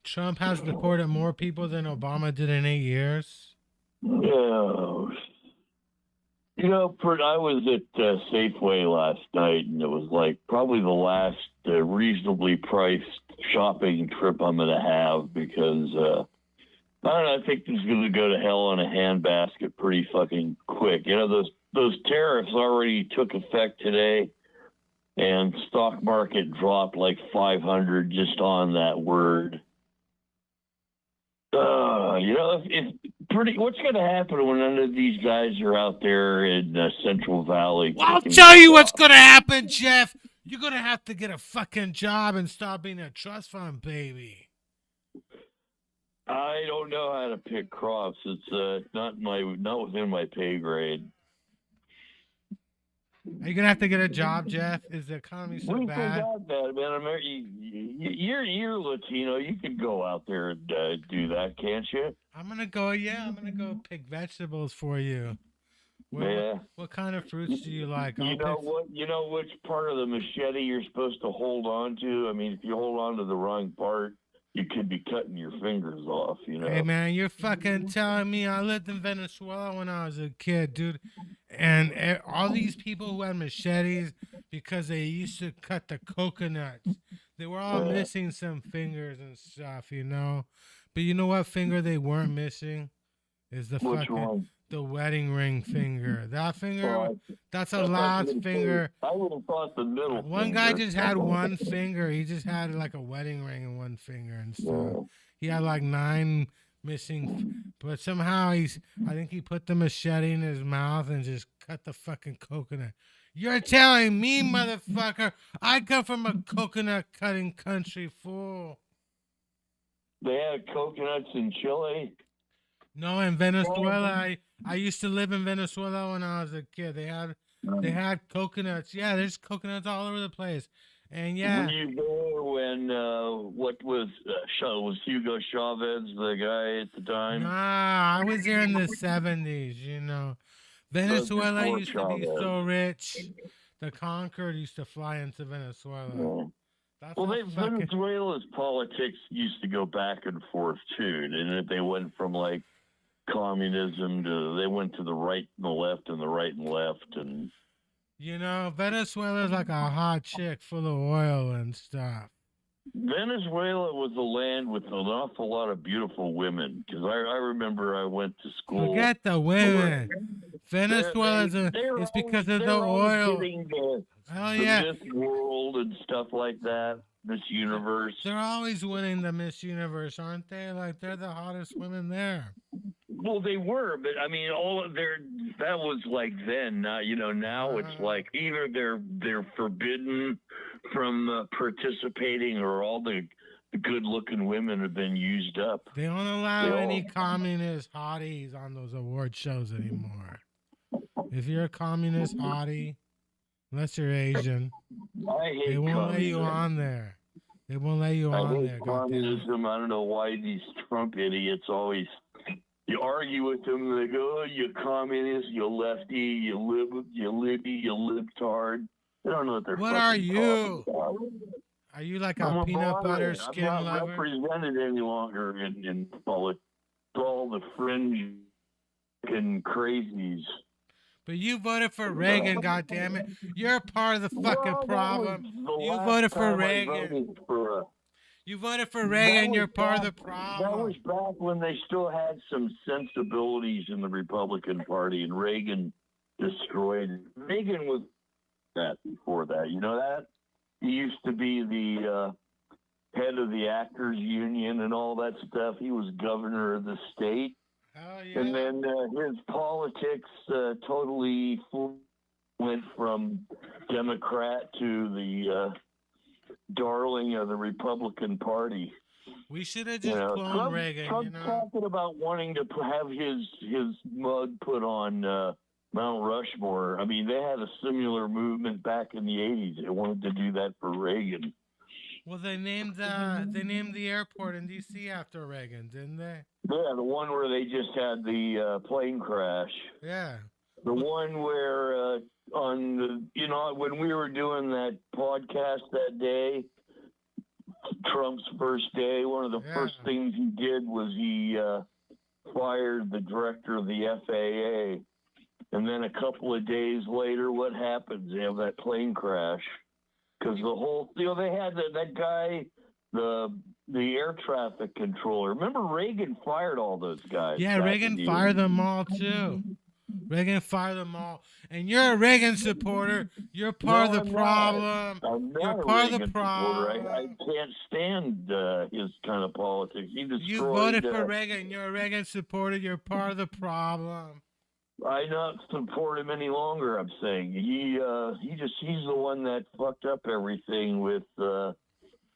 Trump has deported more people than Obama did in 8 years? Yeah. You know, I was at Safeway last night, and it was like probably the last reasonably priced shopping trip I'm going to have because, I don't know, I think this is going to go to hell in a handbasket pretty fucking quick. You know, those tariffs already took effect today, and stock market dropped like 500 just on that word. You know, what's going to happen when none of these guys are out there in Central Valley? I'll tell you what's going to happen, Jeff. You're going to have to get a fucking job and stop being a trust fund baby. I don't know how to pick crops. It's not within my pay grade. Are you going to have to get a job, Jeff? Is the economy so We bad? forgot that, man. You're Latino. You can go out there and do that, can't you? I'm going to go pick vegetables for you. What kind of fruits do you like? You know what? You know which part of the machete you're supposed to hold on to? I mean, if you hold on to the wrong part, you could be cutting your fingers off, you know? Hey, man, you're fucking telling me I lived in Venezuela when I was a kid, dude. And all these people who had machetes because they used to cut the coconuts, they were all missing some fingers and stuff, you know? But you know what finger they weren't missing? Is the the wedding ring finger. That finger, that's a last finger. I would have thought the middle One guy just had one finger. He just had like a wedding ring in one finger and stuff. He had like 9 missing, but somehow I think he put the machete in his mouth and just cut the fucking coconut. You're telling me, motherfucker, I come from a coconut cutting country, fool. They had coconuts in Chile. No, in Venezuela. I used to live in Venezuela when I was a kid. They had coconuts. Yeah, there's coconuts all over the place. And yeah. Were you there when what was Hugo Chavez the guy at the time? Nah, I was there in the 70s, you know. Venezuela used to be so rich. The Concorde used to fly into Venezuela. Yeah. Venezuela's politics used to go back and forth too, and they went from like communism to they went to the right and the left and the right and left and You know, Venezuela's like a hot chick full of oil and stuff. Venezuela was a land with an awful lot of beautiful women because I remember I went to school. Forget the women. Venezuela's it's because of the oil. Oh yeah, Miss World and stuff like that, Miss Universe. They're always winning the Miss Universe, aren't they? Like they're the hottest women there. Well, they were, but I mean, all of their that was like then. Now it's like either they're forbidden from participating, or all the good-looking women have been used up. They don't allow any communist hotties on those award shows anymore. If you're a communist hottie, unless you're Asian, they won't let you on there. They won't let you on there. Communism. I don't know why these Trump idiots always. You argue with them, they go, "Oh, you communist, you lefty, you libby, you libtard." They don't know what they're. What are you? About. Are you like a peanut butter skin I'm not lover? represented any longer in all the fringe and crazies. But you voted for Reagan, goddammit. You're part of the fucking problem. You voted for Reagan. You voted for Reagan, you're part of the problem. That was back when they still had some sensibilities in the Republican Party, and Reagan destroyed it. Reagan was that before that. You know that? He used to be the head of the Actors Union and all that stuff. He was governor of the state. Oh, yeah. And then his politics totally went from Democrat to the darling of the Republican Party. We should have just cloned Reagan. Trump talking about wanting to have his mug put on Mount Rushmore. I mean, they had a similar movement back in the 80s. They wanted to do that for Reagan. Well, they named the airport in D.C. after Reagan, didn't they? Yeah, the one where they just had the plane crash. Yeah. The one where when we were doing that podcast that day, Trump's first day, one of the first things he did was he fired the director of the FAA. And then a couple of days later, what happens? They have that plane crash. Because the whole, they had that guy, the air traffic controller. Remember, Reagan fired all those guys. Yeah, Reagan fired them all, too. Reagan fired them all. And you're a Reagan supporter. You're part of the problem. You're part of the problem. I can't stand his kind of politics. You voted for Reagan. You're a Reagan supporter. You're part of the problem. I not support him any longer. I'm saying he's the one that fucked up everything with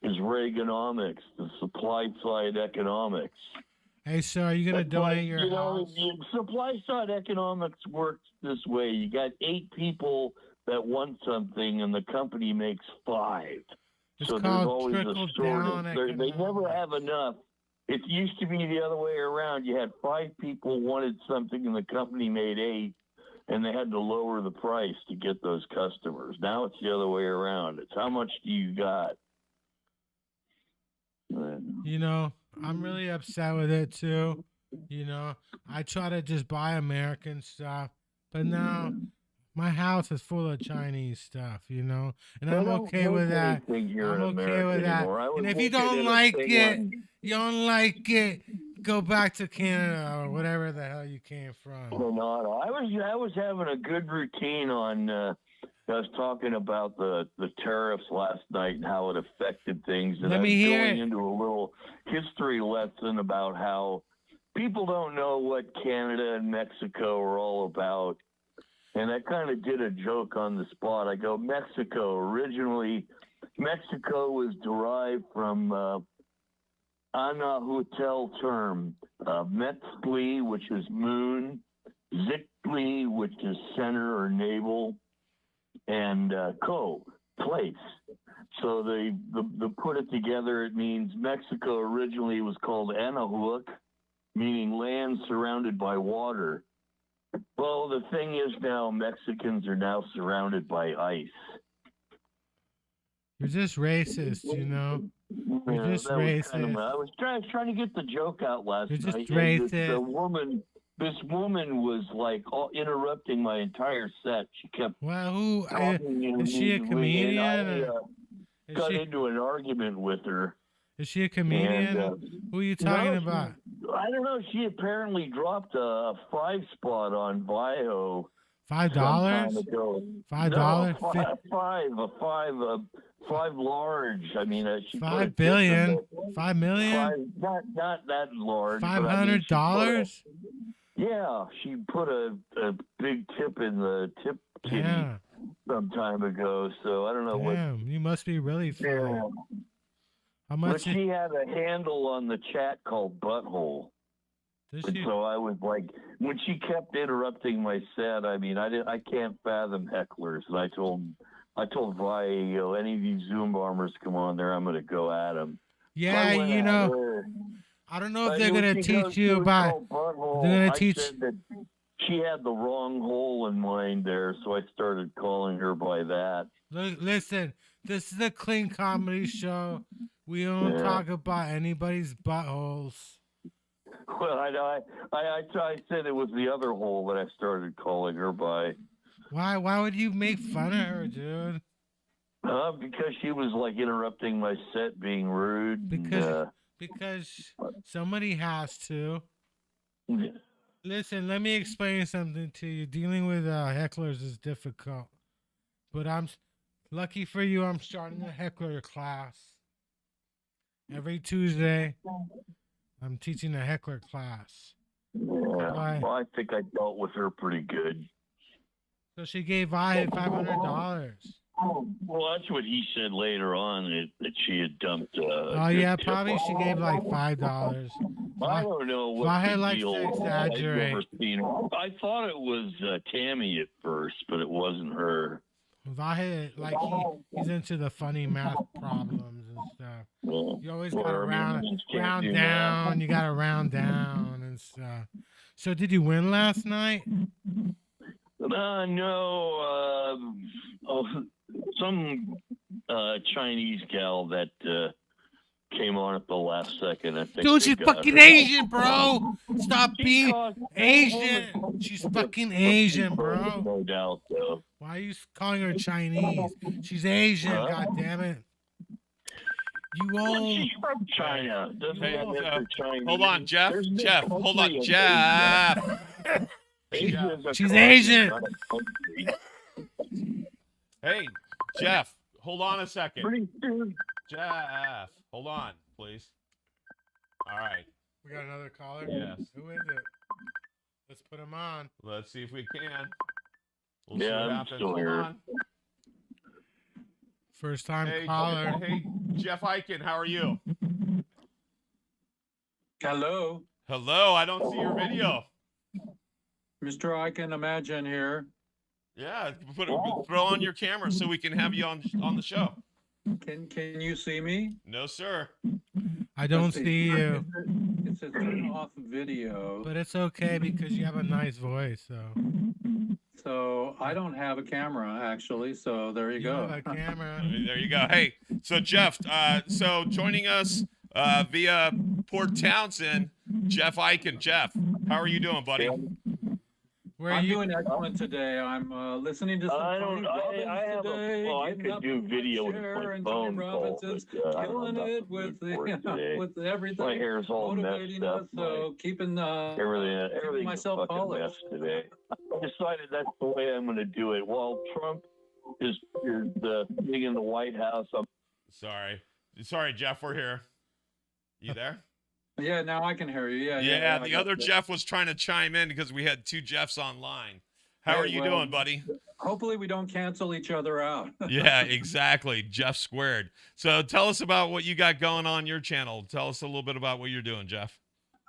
his Reaganomics, the supply side economics. Hey, sir, are you gonna donate your house? Supply side economics works this way: you got 8 people that want something, and the company makes 5. It's so called there's always a trickle-down shortage. They never have enough. It used to be the other way around. You had 5 people wanted something, and the company made 8, and they had to lower the price to get those customers. Now it's the other way around. It's how much do you got? I'm really upset with it too. I try to just buy American stuff, but now my house is full of Chinese stuff, and I'm okay with that. I'm okay with that. And if you don't like it, go back to Canada or whatever the hell you came from. No. I was having a good routine on. I was talking about the tariffs last night and how it affected things, and I was going into a little history lesson about how people don't know what Canada and Mexico are all about. And I kind of did a joke on the spot. I go, originally, Mexico was derived from Anahuatel term, Metzli, which is moon, Zictli, which is center or navel, and place. So the put it together, it means Mexico originally was called Anahuac, meaning land surrounded by water. Well, the thing is now Mexicans are now surrounded by ice. You're just racist, You're just racist. I was trying to get the joke out last night. You're just racist. The woman this woman was like interrupting my entire set. She kept Well, who talking is she a comedian? and I got she, into an argument with her. is she a comedian? And, who are you talking no, about? I don't know. She apparently dropped a 5 spot on Bio. $5? $5? Five large. I mean, she 5 billion, 5 million, not that large. $500. Yeah, she put a big tip in the tip kitty some time ago. So I don't know what. Damn, you must be really funny. Yeah. How much? But she had a handle on the chat called Butthole. So I was like, when she kept interrupting my set, I mean, I can't fathom hecklers. And I told Vi, any of these Zoom bombers come on there, I'm going to go at them. Yeah, you know, I don't know if they're going to teach you about. They're going to teach. That she had the wrong hole in mind there, so I started calling her by that. Listen, this is a clean comedy show. We don't talk about anybody's buttholes. Well, I said it was the other hole that I started calling her by. Why would you make fun of her, dude? Because she was like interrupting my set, being rude. Because somebody has to. Listen, let me explain something to you. Dealing with hecklers is difficult, but I'm lucky for you. I'm starting a heckler class every Tuesday. I'm teaching a heckler class. Yeah, well, I think I dealt with her pretty good. So she gave I $500. Well, that's what he said later on, that she had dumped. Yeah, probably she gave like $5. I don't know what Vahe the likes deal to was. exaggerate. I've never seen her. I thought it was Tammy at first, but it wasn't her. Vahe, like he's into the funny math problems and stuff. You always gotta round down. You gotta round down and stuff. So did you win last night? No. Some Chinese gal that came on at the last second. I think. Dude, she's fucking Asian, bro. Stop being Asian. She's fucking Asian, bro. No doubt, though. Why are you calling her Chinese? She's Asian. God damn it. She's from China. Hold on, Jeff. Hold on, Jeff. She's Asian. Hey, Jeff. Hold on a second. Jeff, hold on, please. All right. We got another caller? Yes. Who is it? Let's put him on. Let's see if we can. We'll see what happens. Hold on. First time caller. Hey, Jeff Eichen, how are you? Hello. Hello, I don't see your video. Mr. Eichen, Imagine here. Yeah, throw on your camera so we can have you on the show. Can you see me? No, sir. I don't see you. It's a turn off video. But it's okay because you have a nice voice, So I don't have a camera actually. So there you go. Have a camera. There you go. Hey, so Jeff, so joining us via Port Townsend, Jeff Eichen. Jeff, how are you doing, buddy? I'm doing excellent today. I'm listening to some Tony Robbins today. I could do video with my phone call, killing it with with everything. My hair's all motivating messed up. us, so keeping everything myself is fucking polished today. I decided that's the way I'm going to do it. While Trump is sitting in the White House, Sorry, Jeff, we're here. You there? Yeah, now I can hear you. Yeah, the other Jeff was trying to chime in because we had two Jeffs online. How are you doing, buddy? Hopefully we don't cancel each other out. Yeah, exactly. Jeff squared. So tell us about what you got going on your channel. Tell us a little bit about what you're doing, Jeff.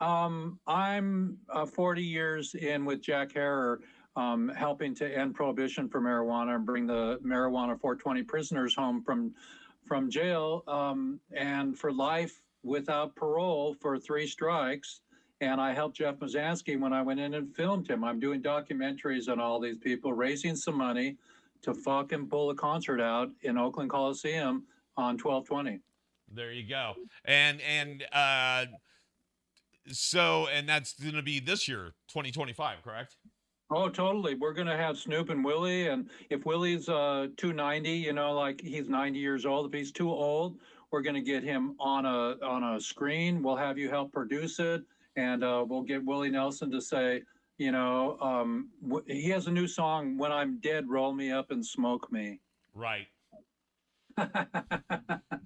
I'm 40 years in with Jack Herer, helping to end prohibition for marijuana and bring the marijuana 420 prisoners home from jail and for life without parole for 3 strikes. And I helped Jeff Mazansky when I went in and filmed him. I'm doing documentaries on all these people, raising some money to fucking pull a concert out in Oakland Coliseum on 12/20. There you go. And So, and that's going to be this year, 2025, correct? Oh, totally. We're going to have Snoop and Willie. And if Willie's 290, you know, like he's 90 years old, if he's too old, we're going to get him on a screen. We'll have you help produce it. And we'll get Willie Nelson to say, you know, he has a new song, When I'm Dead, Roll Me Up and Smoke Me. Right.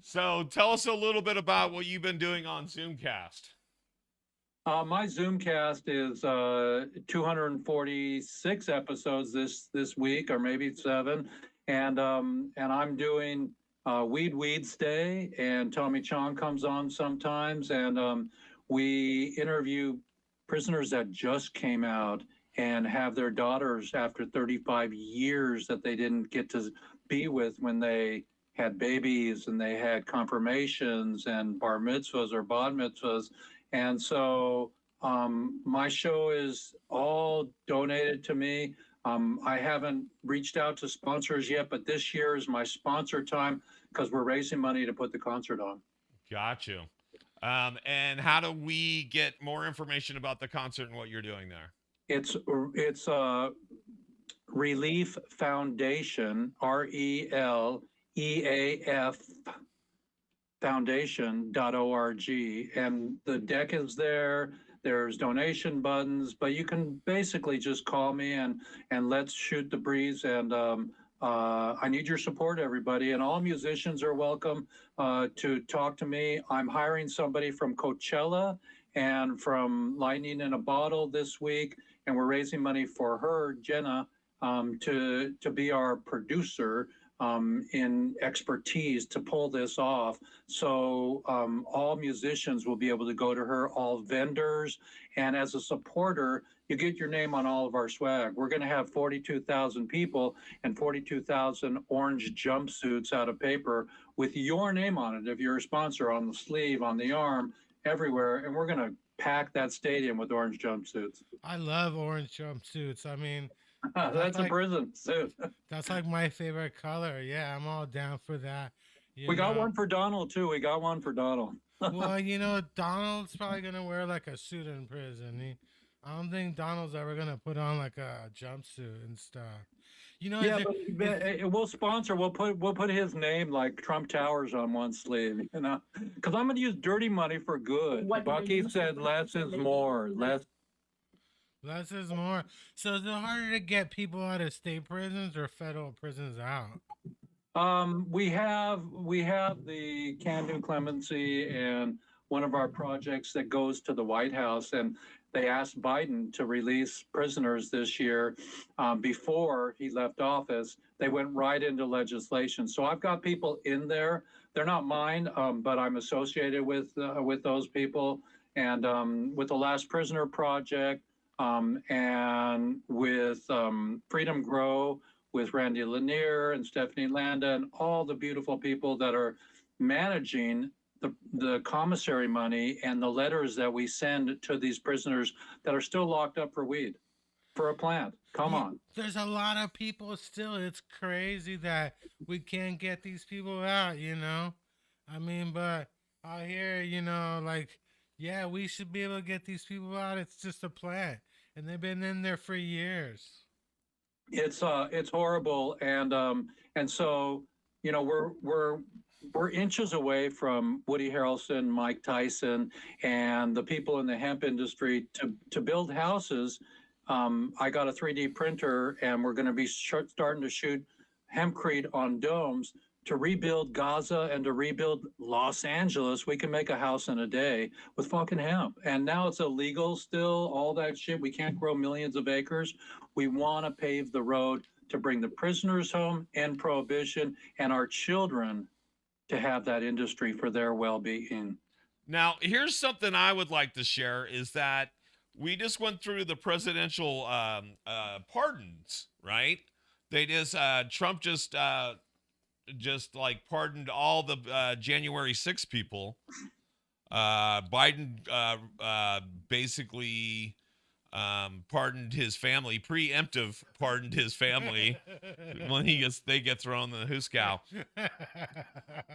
So tell us a little bit about what you've been doing on Zoomcast. My Zoomcast is 246 episodes this week, or maybe 7, and I'm doing Weed's Day, and Tommy Chong comes on sometimes, and we interview prisoners that just came out and have their daughters after 35 years that they didn't get to be with when they had babies and they had confirmations and bar mitzvahs or bod mitzvahs. And so my show is all donated to me. I haven't reached out to sponsors yet, but this year is my sponsor time because we're raising money to put the concert on. Got you. And how do we get more information about the concert and what you're doing there? It's Relief Foundation, RELEAF foundation.org, and the deck is there. There's donation buttons, but you can basically just call me and let's shoot the breeze. And I need your support, everybody, and all musicians are welcome to talk to me. I'm hiring somebody from Coachella and from Lightning in a Bottle this week, and we're raising money for her, Jenna, to be our producer in expertise to pull this off. So all musicians will be able to go to her, all vendors, and as a supporter, you get your name on all of our swag. We're going to have 42,000 people and 42,000 orange jumpsuits out of paper with your name on it if you're a sponsor, on the sleeve, on the arm, everywhere, and we're going to pack that stadium with orange jumpsuits. I love orange jumpsuits. I mean, that's like, a prison suit. That's like my favorite color. Yeah, I'm all down for that. We got one for Donald too. We got one for Donald. Well, you know, Donald's probably gonna wear like a suit in prison. I don't think Donald's ever gonna put on like a jumpsuit and stuff. You know, yeah, but we'll sponsor. We'll put his name like Trump Towers on one sleeve. You know, because I'm gonna use dirty money for good. Bucky said less is more. Less is more. So is it harder to get people out of state prisons or federal prisons out? We have the Can Do Clemency, and one of our projects that goes to the White House, and they asked Biden to release prisoners this year before he left office. They went right into legislation. So I've got people in there. They're not mine, but I'm associated with those people, and with the Last Prisoner Project. And with Freedom Grow, with Randy Lanier and Stephanie Landa, and all the beautiful people that are managing the commissary money and the letters that we send to these prisoners that are still locked up for weed, for a plant. Come on. There's a lot of people still. It's crazy that we can't get these people out, you know? I mean, but out here, you know, like, yeah, we should be able to get these people out. It's just a plant, and they've been in there for years. It's horrible, and so, you know, we're inches away from Woody Harrelson, Mike Tyson, and the people in the hemp industry to build houses. I got a 3D printer, and we're going to be starting to shoot hempcrete on domes to rebuild Gaza and to rebuild Los Angeles. We can make a house in a day with fucking hemp. And now it's illegal still, all that shit. We can't grow millions of acres. We want to pave the road to bring the prisoners home, end prohibition, and our children to have that industry for their well-being. Now, here's something I would like to share is that we just went through the presidential pardons, right? They Trump just like pardoned all the January 6 people. Biden basically pardoned his family, preemptive pardoned his family when they get thrown in the hoosegow.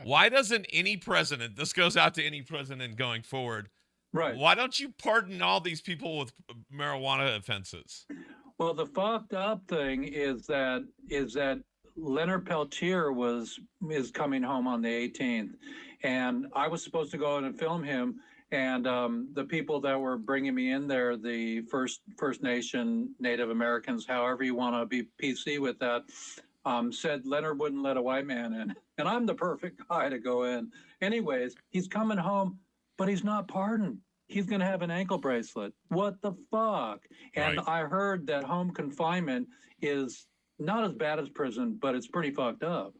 Why doesn't any president, this goes out to any president going forward, Right. Why don't you pardon all these people with marijuana offenses? Well, the fucked up thing is that Leonard Peltier is coming home on the 18th, and I was supposed to go in and film him. And the people that were bringing me in there, the First Nation, Native Americans, however you want to be PC with that, said Leonard wouldn't let a white man in, and I'm the perfect guy to go in. Anyways, he's coming home, but he's not pardoned. He's going to have an ankle bracelet. What the fuck? And Right. I heard that home confinement is not as bad as prison, but it's pretty fucked up.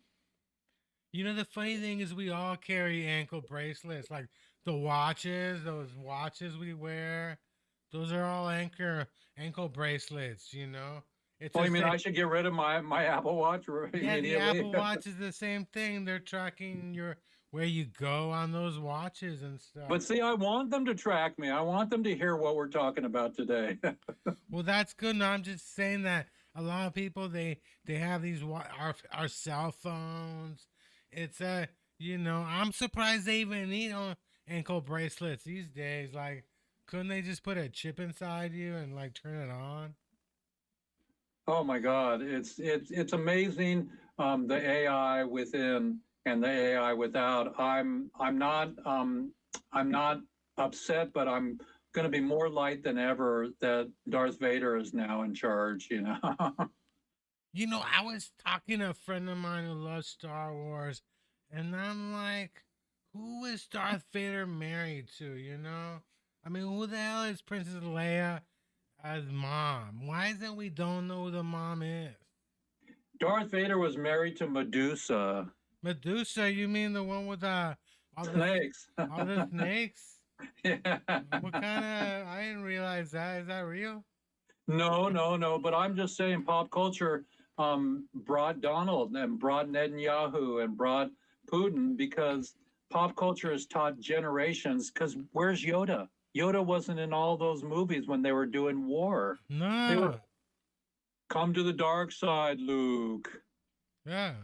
You know, the funny thing is we all carry ankle bracelets, like the watches, those watches we wear. Those are all ankle bracelets, you know? It's Oh, the you mean same- I should get rid of my Apple Watch Yeah, the immediately? Apple Watch is the same thing. They're tracking where you go on those watches and stuff. But see, I want them to track me. I want them to hear what we're talking about today. Well, that's good. No, I'm just saying that a lot of people they have these our cell phones. It's you know, I'm surprised they even need ankle bracelets these days. Like, couldn't they just put a chip inside you and like turn it on? Oh my God, it's amazing, the AI within and the AI without. I'm not upset, but I'm going to be more light than ever that Darth Vader is now in charge. You know. You know, I was talking to a friend of mine who loves Star Wars, and I'm like, who is Darth Vader married to, you know? I mean, who the hell is Princess Leia as mom? Why is it we don't know who the mom is? Darth Vader was married to Medusa. Medusa, you mean the one with all the Snakes. all the snakes? Yeah. What kind of? I didn't realize that. Is that real? No. But I'm just saying, pop culture brought Donald and brought Netanyahu and brought Putin because pop culture has taught generations. Because where's Yoda? Yoda wasn't in all those movies when they were doing war. They were, No. come to the dark side, Luke. Yeah.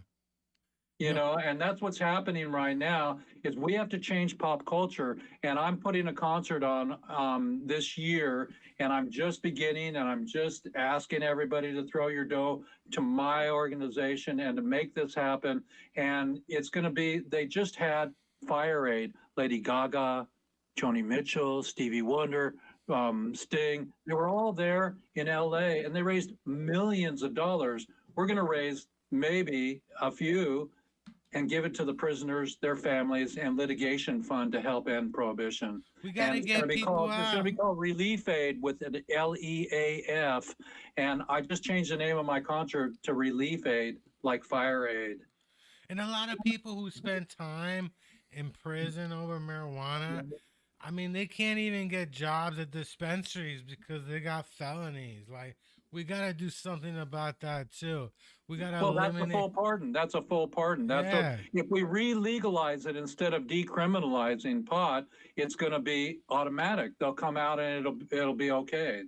You know, and that's what's happening right now is we have to change pop culture. And I'm putting a concert on this year, and I'm just beginning, and I'm just asking everybody to throw your dough to my organization and to make this happen. And it's going to be, they just had Fire Aid, Lady Gaga, Joni Mitchell, Stevie Wonder, Sting. They were all there in LA, and they raised millions of dollars. We're going to raise maybe a few and give it to the prisoners, their families, and litigation fund to help end prohibition. We got to It's get gonna be people called, It's going out. to be called Relief Aid with an LEAF. And I just changed the name of my concert to Relief Aid, like Fire Aid. And a lot of people who spend time in prison over marijuana, I mean, they can't even get jobs at dispensaries because they got felonies. Like, we got to do something about that too. We got to Well, that's a eliminate. full pardon. That's a full pardon. Yeah. If we re-legalize it instead of decriminalizing pot, it's going to be automatic. They'll come out and it'll be okay.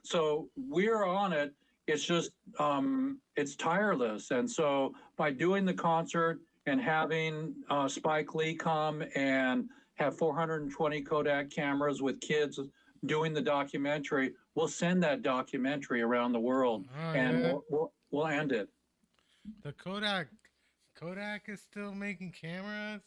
So we're on it. It's just it's tireless. And so by doing the concert and having Spike Lee come and have 420 Kodak cameras with kids doing the documentary, we'll send that documentary around the world, Oh, and yeah. we'll end it. The Kodak is still making cameras.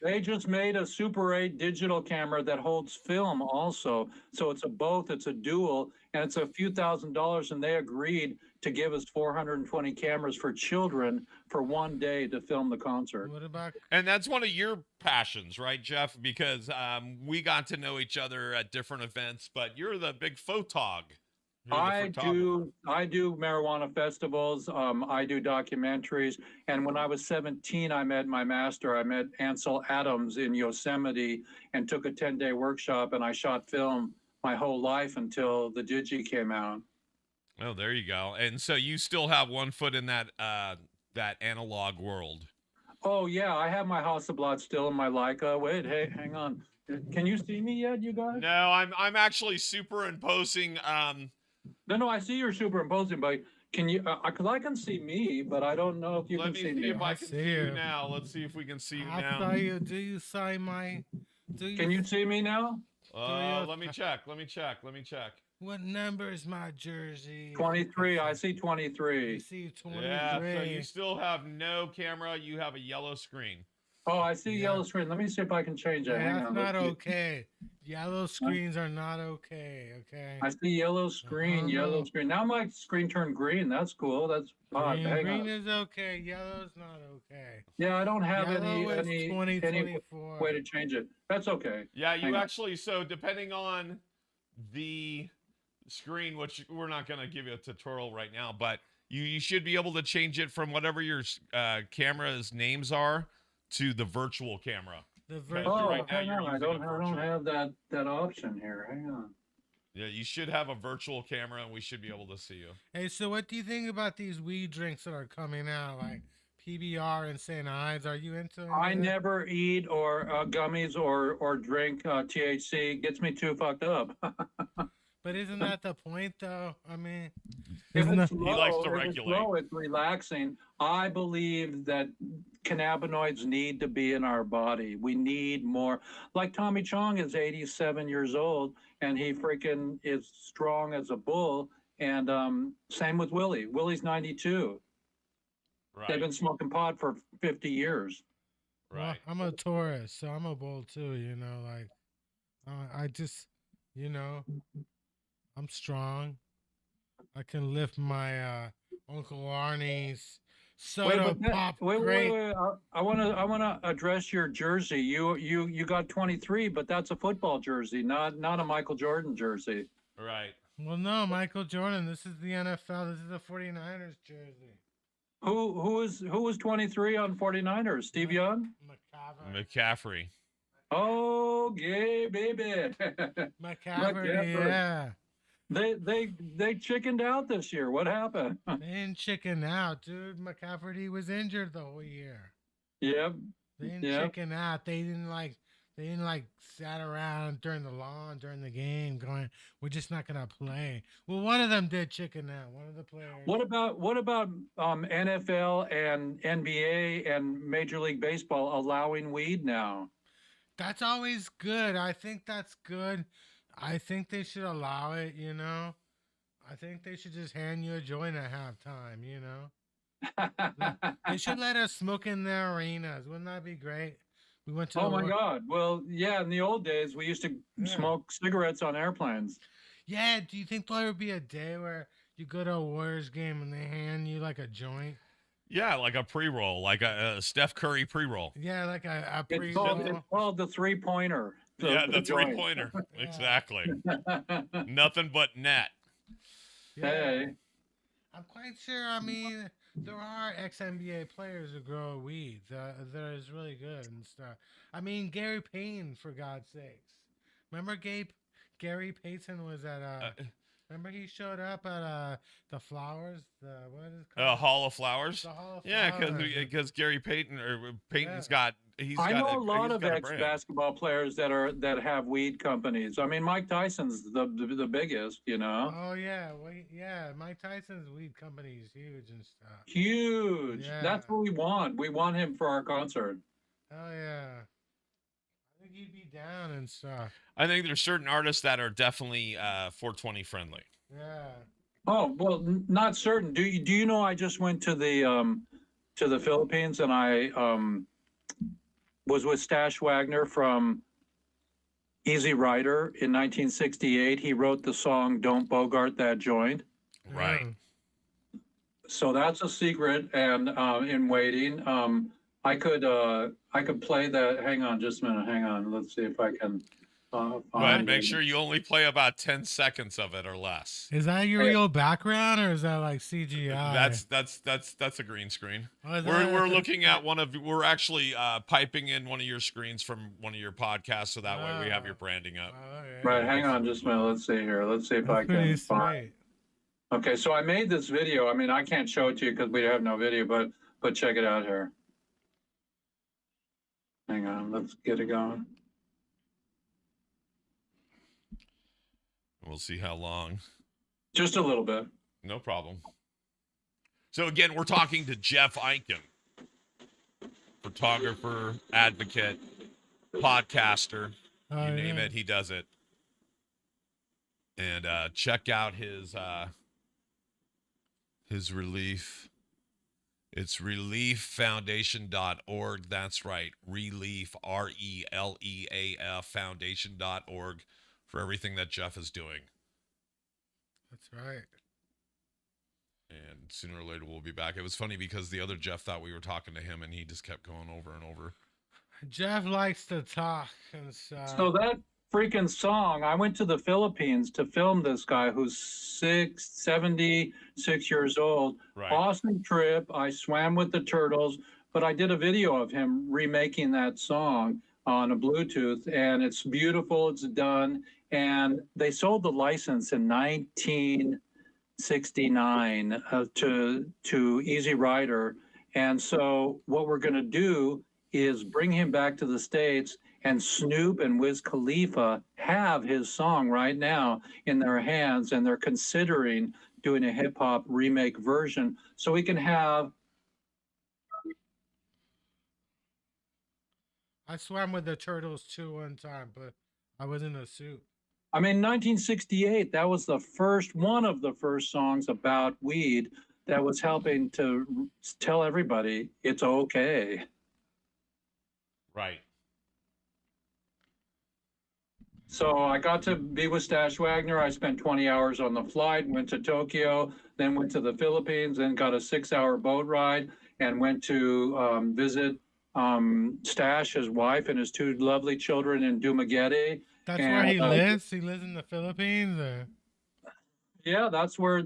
They just made a Super 8 digital camera that holds film also. So it's a dual, and it's a few $1,000s, and they agreed to give us 420 cameras for children for one day to film the concert. What about? And that's one of your passions, right, Jeff? Because we got to know each other at different events, but you're the big photog. I do marijuana festivals. I do documentaries. And when I was 17, I met my master. I met Ansel Adams in Yosemite and took a 10-day workshop, and I shot film my whole life until the Digi came out. Oh, there you go. And so you still have one foot in that that analog world. Oh yeah, I have my House of Blood still in my Leica. Wait, hey, hang on. Can you see me yet, you guys? No, I'm actually superimposing. No, I see you're superimposing, but can you? Because I can see me, but I don't know if you Let can me see see me. if I can see you you. now. Let's see if we can see you I now. saw you. Do you see my? Can you see me now? Let me check. What number is my jersey? 23. I see You 23. see 23. Yeah, so you still have no camera. You have a yellow screen. Oh, I see Yeah. yellow screen. Let me see if I can change it. Yeah, Hang that's on. not Let's see. okay. Yellow screens are not okay. Okay. I see yellow screen, yellow screen. Now my screen turned green. That's cool. That's odd. Hang Green on. is okay. Yellow's not okay. Yeah, I don't have Yellow is any 2024. way to change it. That's okay. Yeah, you Hang on. actually, so depending on the screen, which we're not going to give you a tutorial right now, but you should be able to change it from whatever your camera's names are to the virtual camera. The Oh, right now hang you're on. I using don't a virtual. have that option here. Hang on. Yeah, you should have a virtual camera, and we should be able to see you. Hey, so what do you think about these weed drinks that are coming out, like PBR and St. Ides? Are you into any I of that? never eat or gummies or drink THC. It gets me too fucked up. But isn't that the point, though? I mean, If isn't it's that, low, likes to if it's regulate. low, it's relaxing. I believe that cannabinoids need to be in our body. We need more. Like Tommy Chong is 87 years old, and he freaking is strong as a bull. And same with Willie. Willie's 92. Right. They've been smoking pot for 50 years. well, Right. I'm a Taurus, so I'm a bull too, you know, like, I just, you know, I'm strong. I can lift my Uncle Arnie's soda pop crate. Wait. I want to address your jersey. You got 23, but that's a football jersey, not a Michael Jordan jersey. Right. Well, no, Michael Jordan. This is the NFL. This is the 49ers jersey. Who was 23 on 49ers? Steve Young? McCaffrey. Oh, yeah, baby. McCaffrey, yeah. They chickened out this year. What happened? They didn't chicken out, dude. McCaffrey was injured the whole year. Yep. They didn't Yep. chicken out. They didn't sat around during the game going, we're just not gonna play. Well, one of them did chicken out. One of the players. What about NFL and NBA and Major League Baseball allowing weed now? That's always good. I think that's good. I think they should allow it, you know. I think they should just hand you a joint at halftime, you know. They should let us smoke in their arenas. Wouldn't that be great? We went to Oh my God. Well, yeah, in the old days, we used to smoke cigarettes on airplanes. Yeah, do you think there'll ever be a day where you go to a Warriors game and they hand you like a joint? Yeah, like a pre-roll, like a Steph Curry pre-roll. Yeah, like a It's pre-roll. called the three-pointer. Yeah, the joint. three-pointer. Exactly. Nothing but net. Hey. I'm quite sure. I mean, there are ex-NBA players who grow weed that is really good and stuff. I mean, Gary Payton, for God's sakes. Remember Gary Payton was at remember he showed up at the Flowers, what is it called? Hall of Flowers. The Hall of Yeah, Flowers. because Gary Payton Payton's got I know a lot he's of got a brand. ex-basketball players that have weed companies. I mean, Mike Tyson's the biggest, you know. Oh yeah, yeah. Mike Tyson's weed company is huge and stuff. Huge. Yeah. That's what we want. We want him for our concert. Oh yeah. I think he'd be down and stuff. I think there's certain artists that are definitely 420 friendly. Yeah. Oh well, not certain. Do you know? I just went to the Philippines and I was with Stash Wagner from Easy Rider in 1968. He wrote the song "Don't Bogart That Joint." Right. Yeah. So that's a secret, and in waiting, I could play that. Hang on, just a minute. Hang on. Let's see if I can. But make sure you only play about 10 seconds of it or less. Is that your real background or is that like CGI? That's a green screen. Oh, We're looking at we're actually piping in one of your screens from one of your podcasts, so that way we have your branding up. Right, hang on just a minute. Let's see here. Let's see if I can find. Okay, so I made this video. I mean, I can't show it to you because we have no video, but check it out here. Hang on, let's get it going. We'll see how long. Just a little bit. No problem. So again, we're talking to Jeff Eichen, photographer, advocate, podcaster, you name it, he does it. And check out his relief. It's relieffoundation.org. That's right. Relief, RELEAF, foundation.org for everything that Jeff is doing. That's right. And sooner or later we'll be back. It was funny because the other Jeff thought we were talking to him and he just kept going over and over. Jeff likes to talk and stuff. So that freaking song, I went to the Philippines to film this guy who's 76 years old. Right. Awesome trip. I swam with the turtles, but I did a video of him remaking that song on a Bluetooth, and it's beautiful. It's done. And they sold the license in 1969 to Easy Rider. And so what we're going to do is bring him back to the States, and Snoop and Wiz Khalifa have his song right now in their hands, and they're considering doing a hip hop remake version. So we can have. I swam with the turtles too one time, but I was in a suit. I mean, 1968, that was one of the first songs about weed that was helping to tell everybody it's okay. Right. So I got to be with Stash Wagner. I spent 20 hours on the flight, went to Tokyo, then went to the Philippines, then got a 6-hour boat ride and went to visit Stash, his wife, and his 2 lovely children in Dumaguete. That's where he lives? He lives in the Philippines? Or? Yeah, that's where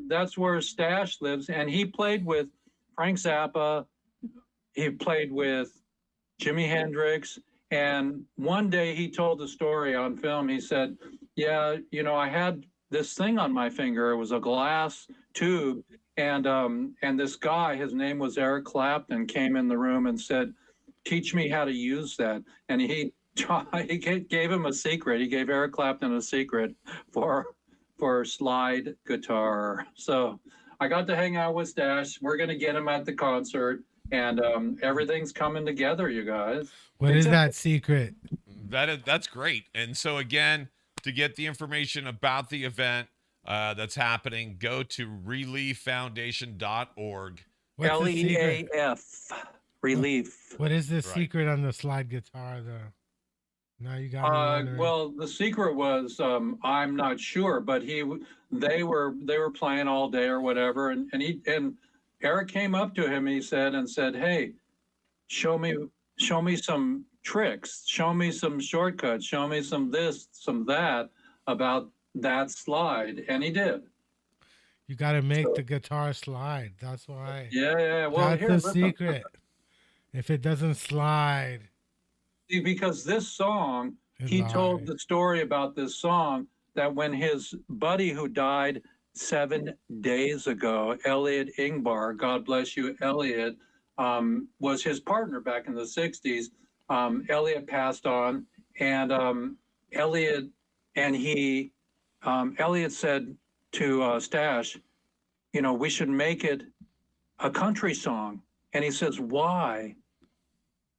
Stash lives. And he played with Frank Zappa. He played with Jimi Hendrix. And one day he told the story on film. He said, yeah, I had this thing on my finger. It was a glass tube. And this guy, his name was Eric Clapton, came in the room and said, teach me how to use that. And he gave him a secret. He gave Eric Clapton a secret for slide guitar. So I got to hang out with Stash. We're going to get him at the concert. And everything's coming together, you guys. What is that secret? That's great. And so again, to get the information about the event that's happening, go to relieffoundation.org. LEAF. Relief. What is the secret on the slide guitar, though? Now you got me. Well, the secret was I'm not sure, but they were playing all day or whatever, and Eric came up to him, he said, hey, show me some tricks, show me some shortcuts, show me some this, some that about that slide. And he did. You got to make the guitar slide. That's why. Yeah. Well, that's the secret. If it doesn't slide. See, because this song, he told the story about this song that when his buddy who died 7 days ago, Elliot Ingbar, God bless you, Elliot, was his partner back in the 60s. Elliot passed on, and Elliot said to Stash, we should make it a country song. And he says, why?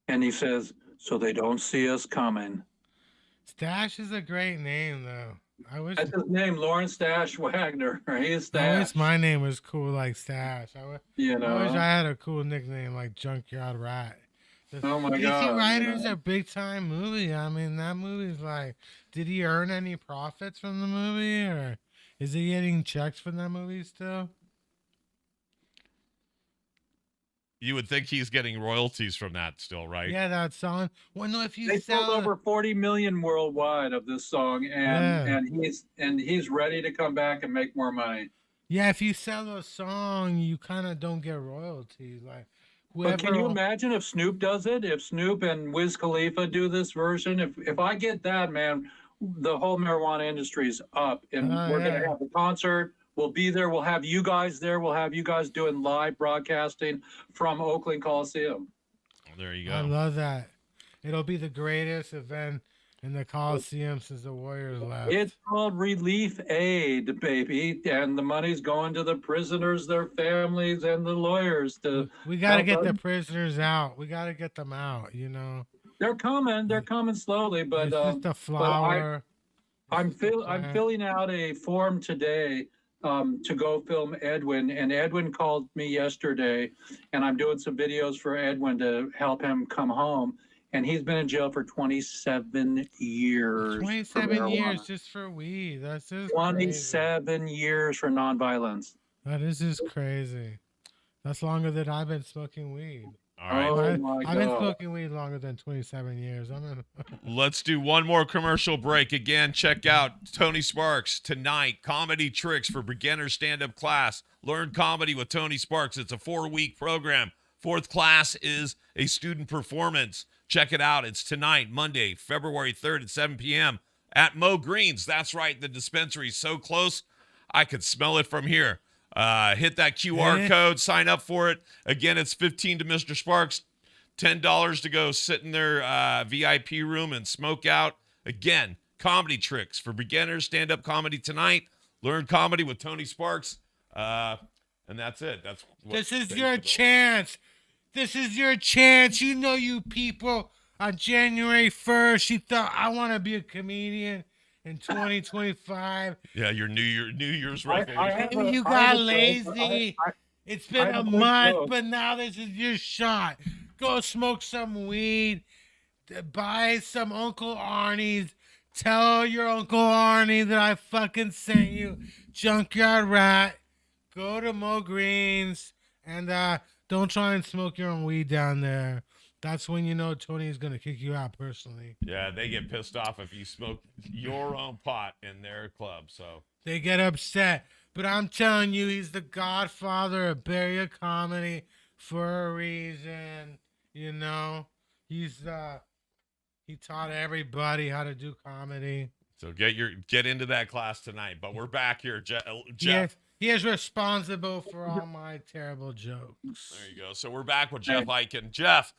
And he says, so they don't see us coming. Stash is a great name, though. That's his name, Lawrence Stash Wagner. He's Stash. I wish my name was cool like Stash. I wish I had a cool nickname like JunkYard Rat. Oh my Easy God! Rider's a big time movie. I mean, that movie's like, did he earn any profits from the movie, or is he getting checks from that movie still? You would think he's getting royalties from that still, right? Yeah, that song. Well, no, if you they sold over 40 million worldwide of this song, and he's ready to come back and make more money. Yeah, if you sell a song, you kind of don't get royalties. Like, but can you imagine if Snoop does it? If Snoop and Wiz Khalifa do this version? If I get that, man, the whole marijuana industry's up, and we're gonna have a concert. We'll be there. We'll have you guys there. We'll have you guys doing live broadcasting from Oakland Coliseum. Well, there you go. I love that. It'll be the greatest event in the Coliseum since the Warriors left. It's called Relief Aid, baby. And the money's going to the prisoners, their families, and the lawyers. We got to get the prisoners out. We got to get them out, They're coming. They're coming slowly. But it's just a flower. I'm filling out a form today to go film Edwin, and Edwin called me yesterday, and I'm doing some videos for Edwin to help him come home. And he's been in jail for 27 years. 27 years just for weed. That's just 27 years for nonviolence. That is just crazy. That's longer than I've been smoking weed. All right. I've been smoking weed longer than 27 years. Let's do one more commercial break. Again, check out Tony Sparks tonight. Comedy Tricks for Beginner Stand-Up Class. Learn comedy with Tony Sparks. It's a 4-week program. 4th class is a student performance. Check it out. It's tonight, Monday, February 3rd at 7 p.m. at Mo Green's. That's right. The dispensary is so close, I could smell it from here. Hit that QR code, sign up for it. Again, it's $15 to Mr. Sparks, $10 to go sit in their VIP room and smoke out. Again, Comedy Tricks for Beginners, stand-up comedy tonight. Learn comedy with Tony Sparks. And that's it. This is your chance. This is your chance. You know, you people, on January 1st, you thought, I want to be a comedian in 2025. Yeah, your New Year's resolution. You got lazy. It's been a month, but now this is your shot. Go smoke some weed. Buy some Uncle Arnie's. Tell your Uncle Arnie that I fucking sent you. JunkYard Rat. Go to Mo Green's. And don't try and smoke your own weed down there. That's when you know Tony's going to kick you out personally. Yeah, they get pissed off if you smoke your own pot in their club. So they get upset. But I'm telling you, he's the godfather of Barrier comedy for a reason. You know, he taught everybody how to do comedy. So get into that class tonight. But we're back here, Jeff. He is responsible for all my terrible jokes. There you go. So we're back with Jeff Eichen. Jeff,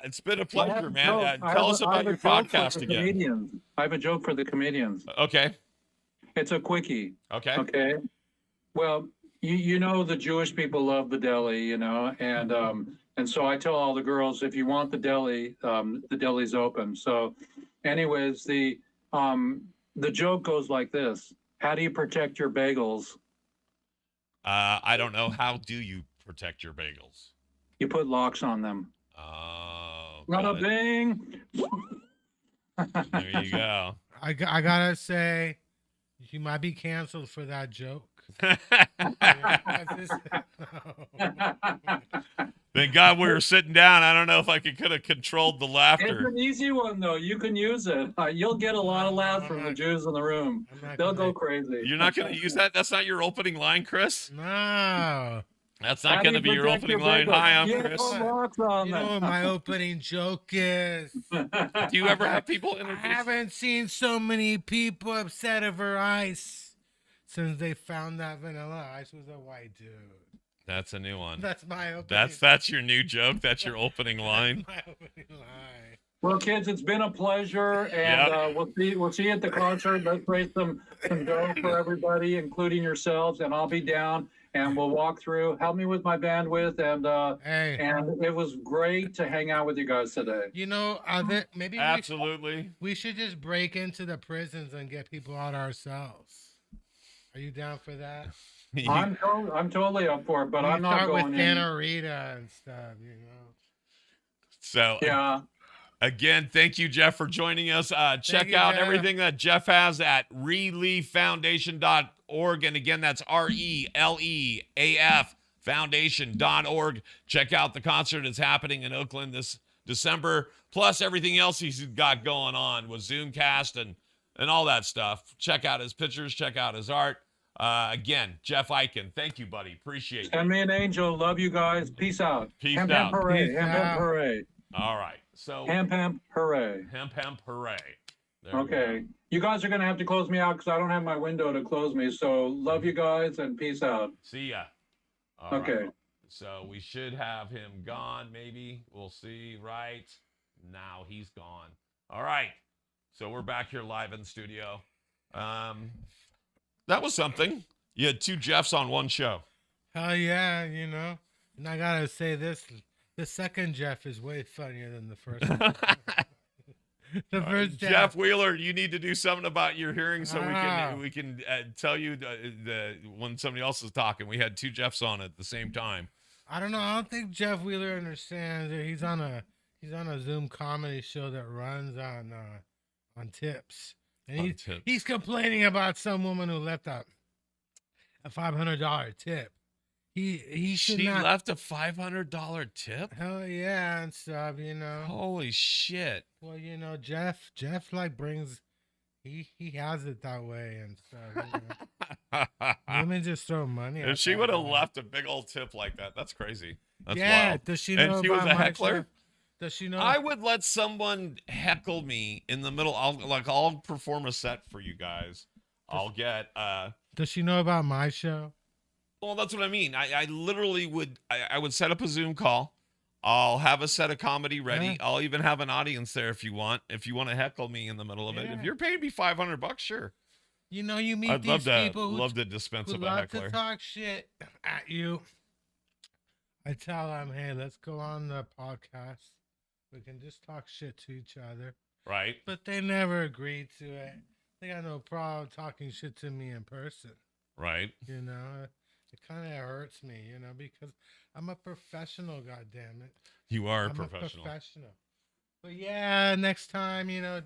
it's been a pleasure, man. Tell us about your podcast again. I have a joke for the comedians. Okay. It's a quickie. Okay. Okay. Well, you know the Jewish people love the deli, you know, and so I tell all the girls, if you want the deli's open. So, anyways, the joke goes like this: how do you protect your bagels? I don't know. How do you protect your bagels? You put locks on them. Oh. Rada bing. There you go. I gotta say, you might be canceled for that joke. Thank God we were sitting down. I don't know if I could have controlled the laughter. It's an easy one, though. You can use it. You'll get a lot of laughs from the Jews in the room. They'll go crazy. You're not going to use that? That's not your opening line, Chris? No. That's not going to be your opening line. Hi, I'm Chris. You know what my opening joke is? Do you ever have people introduce? I haven't seen so many people upset over ice since they found that Vanilla Ice was a white dude. That's a new one. That's my opening. That's your new joke. That's your opening line. That's my opening line. Well, kids, it's been a pleasure, and we'll see you at the concert. Let's raise some dough for everybody, including yourselves, and I'll be down, and we'll walk through. Help me with my bandwidth, and it was great to hang out with you guys today. You know, maybe absolutely we should just break into the prisons and get people out ourselves. Are you down for that? I'm totally up for it, but I'm not going with Santa Rita and stuff, you know. So yeah. Again, thank you, Jeff, for joining us. Check out everything that Jeff has at relieffoundation.org. And again, that's RELEAF foundation.org. Check out the concert that's happening in Oakland this December, plus everything else he's got going on with Zoomcast and all that stuff. Check out his pictures. Check out his art. Again, Jeff Eichen, thank you, buddy. Appreciate it. Send me an angel. Love you guys. Peace out. Peace Hemp, out. Hemp, hooray. Peace Hemp, out. hemp, hooray. All right. So hemp, hemp, hooray. Hemp, hooray. There okay. You guys are going to have to close me out because I don't have my window to close me. So love you guys and peace out. See ya. All okay. Right. So we should have him gone, maybe. We'll see. Right now he's gone. All right. So we're back here live in the studio. That was something. You had two Jeffs on one show. Hell yeah, you know. And I gotta say this: the second Jeff is way funnier than the first one. The first Jeff Wheeler, you need to do something about your hearing so Ah. we can tell you when somebody else is talking. We had two Jeffs on at the same time. I don't know. I don't think Jeff Wheeler understands that he's on a Zoom comedy show that runs on tips, and he's complaining about some woman who left a $500 tip. She left a $500 tip. Hell yeah, and stuff. You know. Holy shit. Well, you know, Jeff like brings. He has it that way and stuff. You know? Women just throw money. If she would have left a big old tip like that, that's crazy. That's wild. Does she know? And she was a heckler. Does she know? I would let someone heckle me in the middle. I'll perform a set for you guys. I'll get. Does she know about my show? Well, that's what I mean. I literally would. I would set up a Zoom call. I'll have a set of comedy ready. Yeah. I'll even have an audience there if you want. If you want to heckle me in the middle of it, if you're paying me $500, sure. You know, you meet I'd these people who love to dispense who of a love heckler. to talk shit at you. I tell them, hey, let's go on the podcast. We can just talk shit to each other. Right. But they never agreed to it. They got no problem talking shit to me in person. Right. You know, it kind of hurts me, you know, because I'm a professional, goddammit. You are I'm a professional. But yeah, next time, you know,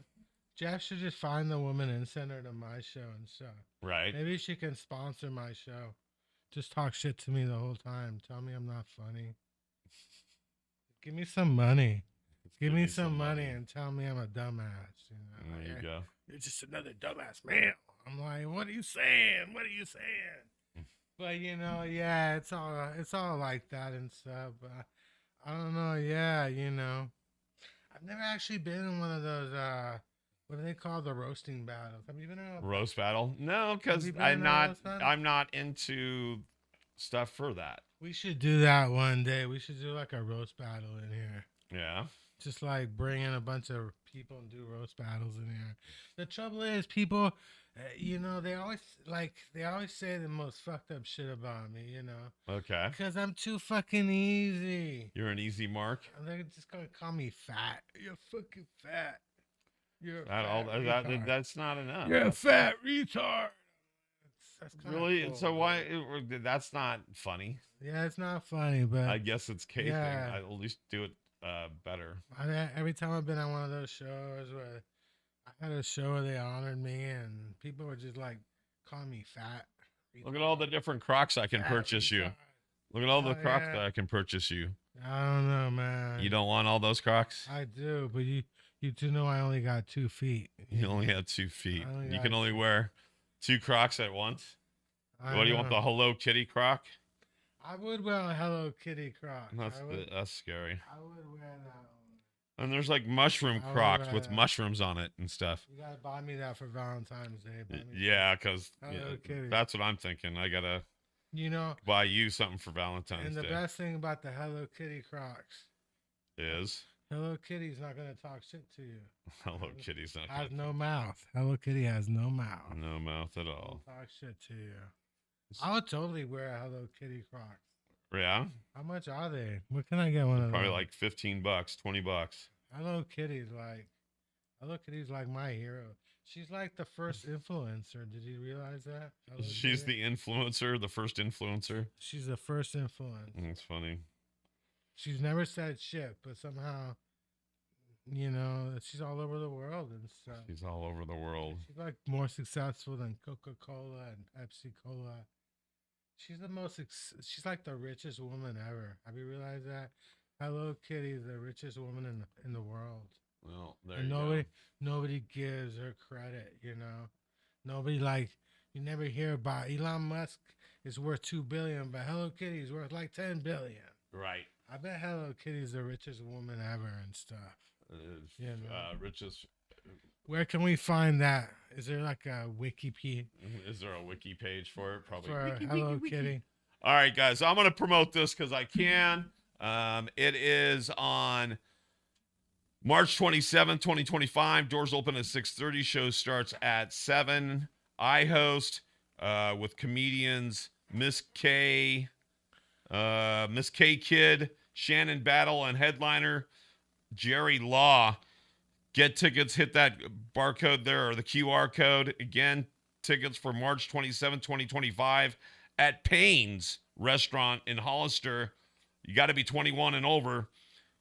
Jeff should just find the woman and send her to my show and stuff. Right. Maybe she can sponsor my show. Just talk shit to me the whole time. Tell me I'm not funny. Give me some money. Give me some money and tell me I'm a dumbass. You know? There you go. You're just another dumbass man. I'm like, what are you saying? What are you saying? But you know, yeah, it's all like that and stuff. But I don't know. Yeah, you know, I've never actually been in one of those. What do they call the roasting battles? Have you been in a Roast battle? No, because I'm not into stuff for that. We should do that one day. We should do like a roast battle in here. Yeah. Just like bring in a bunch of people and do roast battles in here. The trouble is, people, you know, they always say the most fucked up shit about me, you know. Okay. Because I'm too fucking easy. You're an easy mark. And they're just gonna call me fat. You're fucking fat. You're that's not enough. You're a fat retard. That's really cool. So why? That's not funny. Yeah, it's not funny, but I guess it's case thing. yeah. I at least do it better. Every time I've been on one of those shows where I had a show where they honored me and people were just like calling me fat. Look at all the different Crocs I can purchase you. Look at all the Crocs that I can purchase you. I don't know, man. You don't want all those Crocs? I do, but you do know I only got 2 feet. You only have 2 feet. You can only wear 2 Crocs at once. What do you want, the Hello Kitty Croc? I would wear a Hello Kitty Croc. That's scary. I would wear that one. And there's like mushroom Crocs with mushrooms on it and stuff. You gotta buy me that for Valentine's Day. Yeah, because Kitty. that's what I'm thinking. I gotta, buy you something for Valentine's Day. And the best thing about the Hello Kitty Crocs is Hello Kitty's not gonna talk shit to you. Hello Kitty's not has no mouth. Hello Kitty has no mouth. No mouth at all. Don't talk shit to you. I would totally wear a Hello Kitty Crocs. Yeah. How much are they? What can I get one of Probably those? like $15, $20. Hello Kitty's like my hero. She's like the first influencer. Did you realize that? She's the influencer, the first influencer. She's the first influence. That's funny. She's never said shit, but somehow, she's all over the world and stuff. She's all over the world. She's like more successful than Coca-Cola and Pepsi-Cola. She's like the richest woman ever. Have you realized that? Hello Kitty is the richest woman in the world. Well, there and you go. Nobody gives her credit, Nobody you never hear about Elon Musk is worth $2 billion, but Hello Kitty is worth like $10 billion. Right. I bet Hello Kitty is the richest woman ever and stuff. Richest. Where can we find that? Is there like a wiki page? Is there a wiki page for it? Probably. For wiki, Hello wiki, Kitty. Wiki. All right, guys. I'm going to promote this because I can. It is on March 27th, 2025. Doors open at 6:30. Show starts at 7. I host with comedians Miss K Kid, Shannon Battle, and headliner Jerry Law. Get tickets, hit that barcode there or the QR code. Again, tickets for March 27, 2025 at Payne's Restaurant in Hollister. You got to be 21 and over.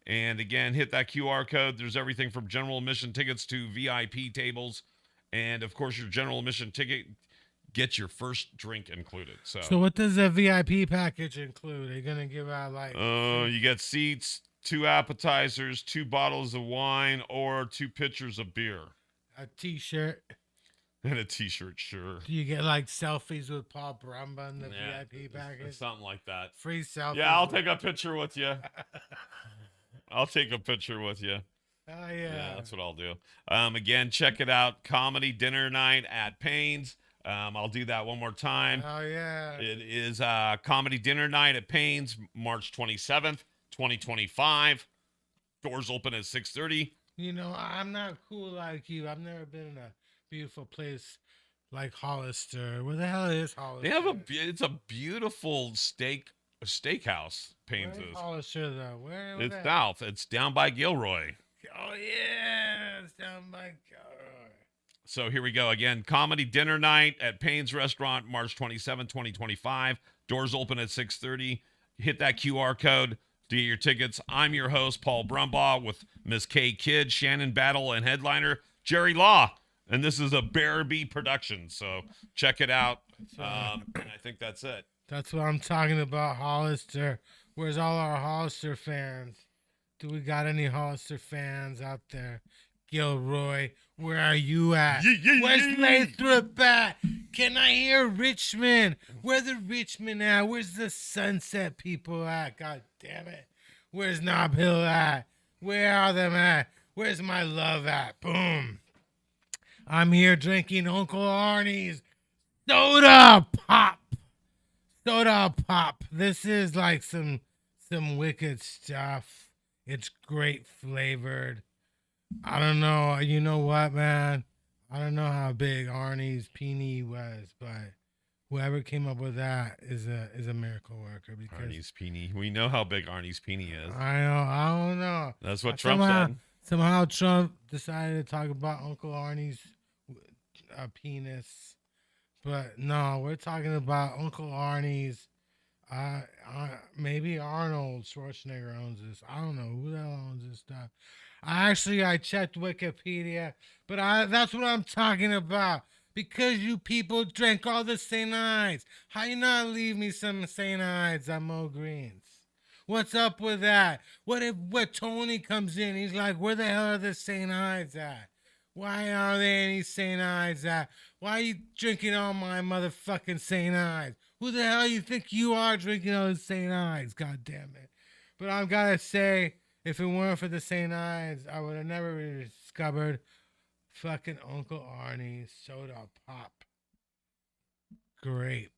And again, hit that QR code. There's everything from general admission tickets to VIP tables. And of course, your general admission ticket gets your first drink included. So what does the VIP package include? Are you going to give out like... you get seats, 2 appetizers, 2 bottles of wine, or 2 pitchers of beer. A t-shirt. And a t-shirt, sure. Do you get like selfies with Paul Brumba in the VIP package? Something like that. Free selfies. Yeah, I'll take a picture with you. I'll take a picture with you. Oh, yeah. Yeah, that's what I'll do. Again, check it out. Comedy dinner night at Payne's. I'll do that one more time. Oh, yeah. It is comedy dinner night at Payne's, March 27th, 2025. Doors open at 6:30. You know, I'm not cool like you. I've never been in a beautiful place like Hollister. Where the hell is Hollister? They have it's a beautiful steakhouse. Payne's Where's is. Hollister, though? Where It's that? south. It's down by Gilroy. Oh, yeah. It's down by Gilroy. So here we go again. Comedy dinner night at Payne's Restaurant, March 27, 2025. Doors open at 6:30. Hit that QR code to get your tickets. I'm your host, Paul Brumbaugh, with Miss Kay Kidd, Shannon Battle, and headliner Jerry Law. And this is a Bearby production. So check it out. And I think that's it. That's what I'm talking about, Hollister. Where's all our Hollister fans? Do we got any Hollister fans out there? Gilroy, where are you at? Where's Lathrop at? Can I hear Richmond? Where the Richmond at? Where's the Sunset people at? God damn it. Where's Nob Hill at? Where are them at? Where's my love at? Boom. I'm here drinking Uncle Arnie's soda pop. Soda pop. This is like some wicked stuff. It's great flavored. I don't know. You know what, man? I don't know how big Arnie's Peony was, but whoever came up with that is a miracle worker. Because Arnie's Peony. We know how big Arnie's Peony is. I don't know. That's what Trump said. Somehow Trump decided to talk about Uncle Arnie's penis. But no, we're talking about Uncle Arnie's. Maybe Arnold Schwarzenegger owns this. I don't know who the hell owns this stuff. I checked Wikipedia, but that's what I'm talking about. Because you people drank all the St. Ides. How you not leave me some St. Ides on Mo Greens? What's up with that? What if Tony comes in? He's like, where the hell are the St. Ides at? Why aren't there any St. Ides at? Why are you drinking all my motherfucking St. Ides? Who the hell you think you are drinking all the St. Ides? God damn it. But I've got to say, if it weren't for the St. Ides, I would have never discovered fucking Uncle Arnie's soda pop. Great.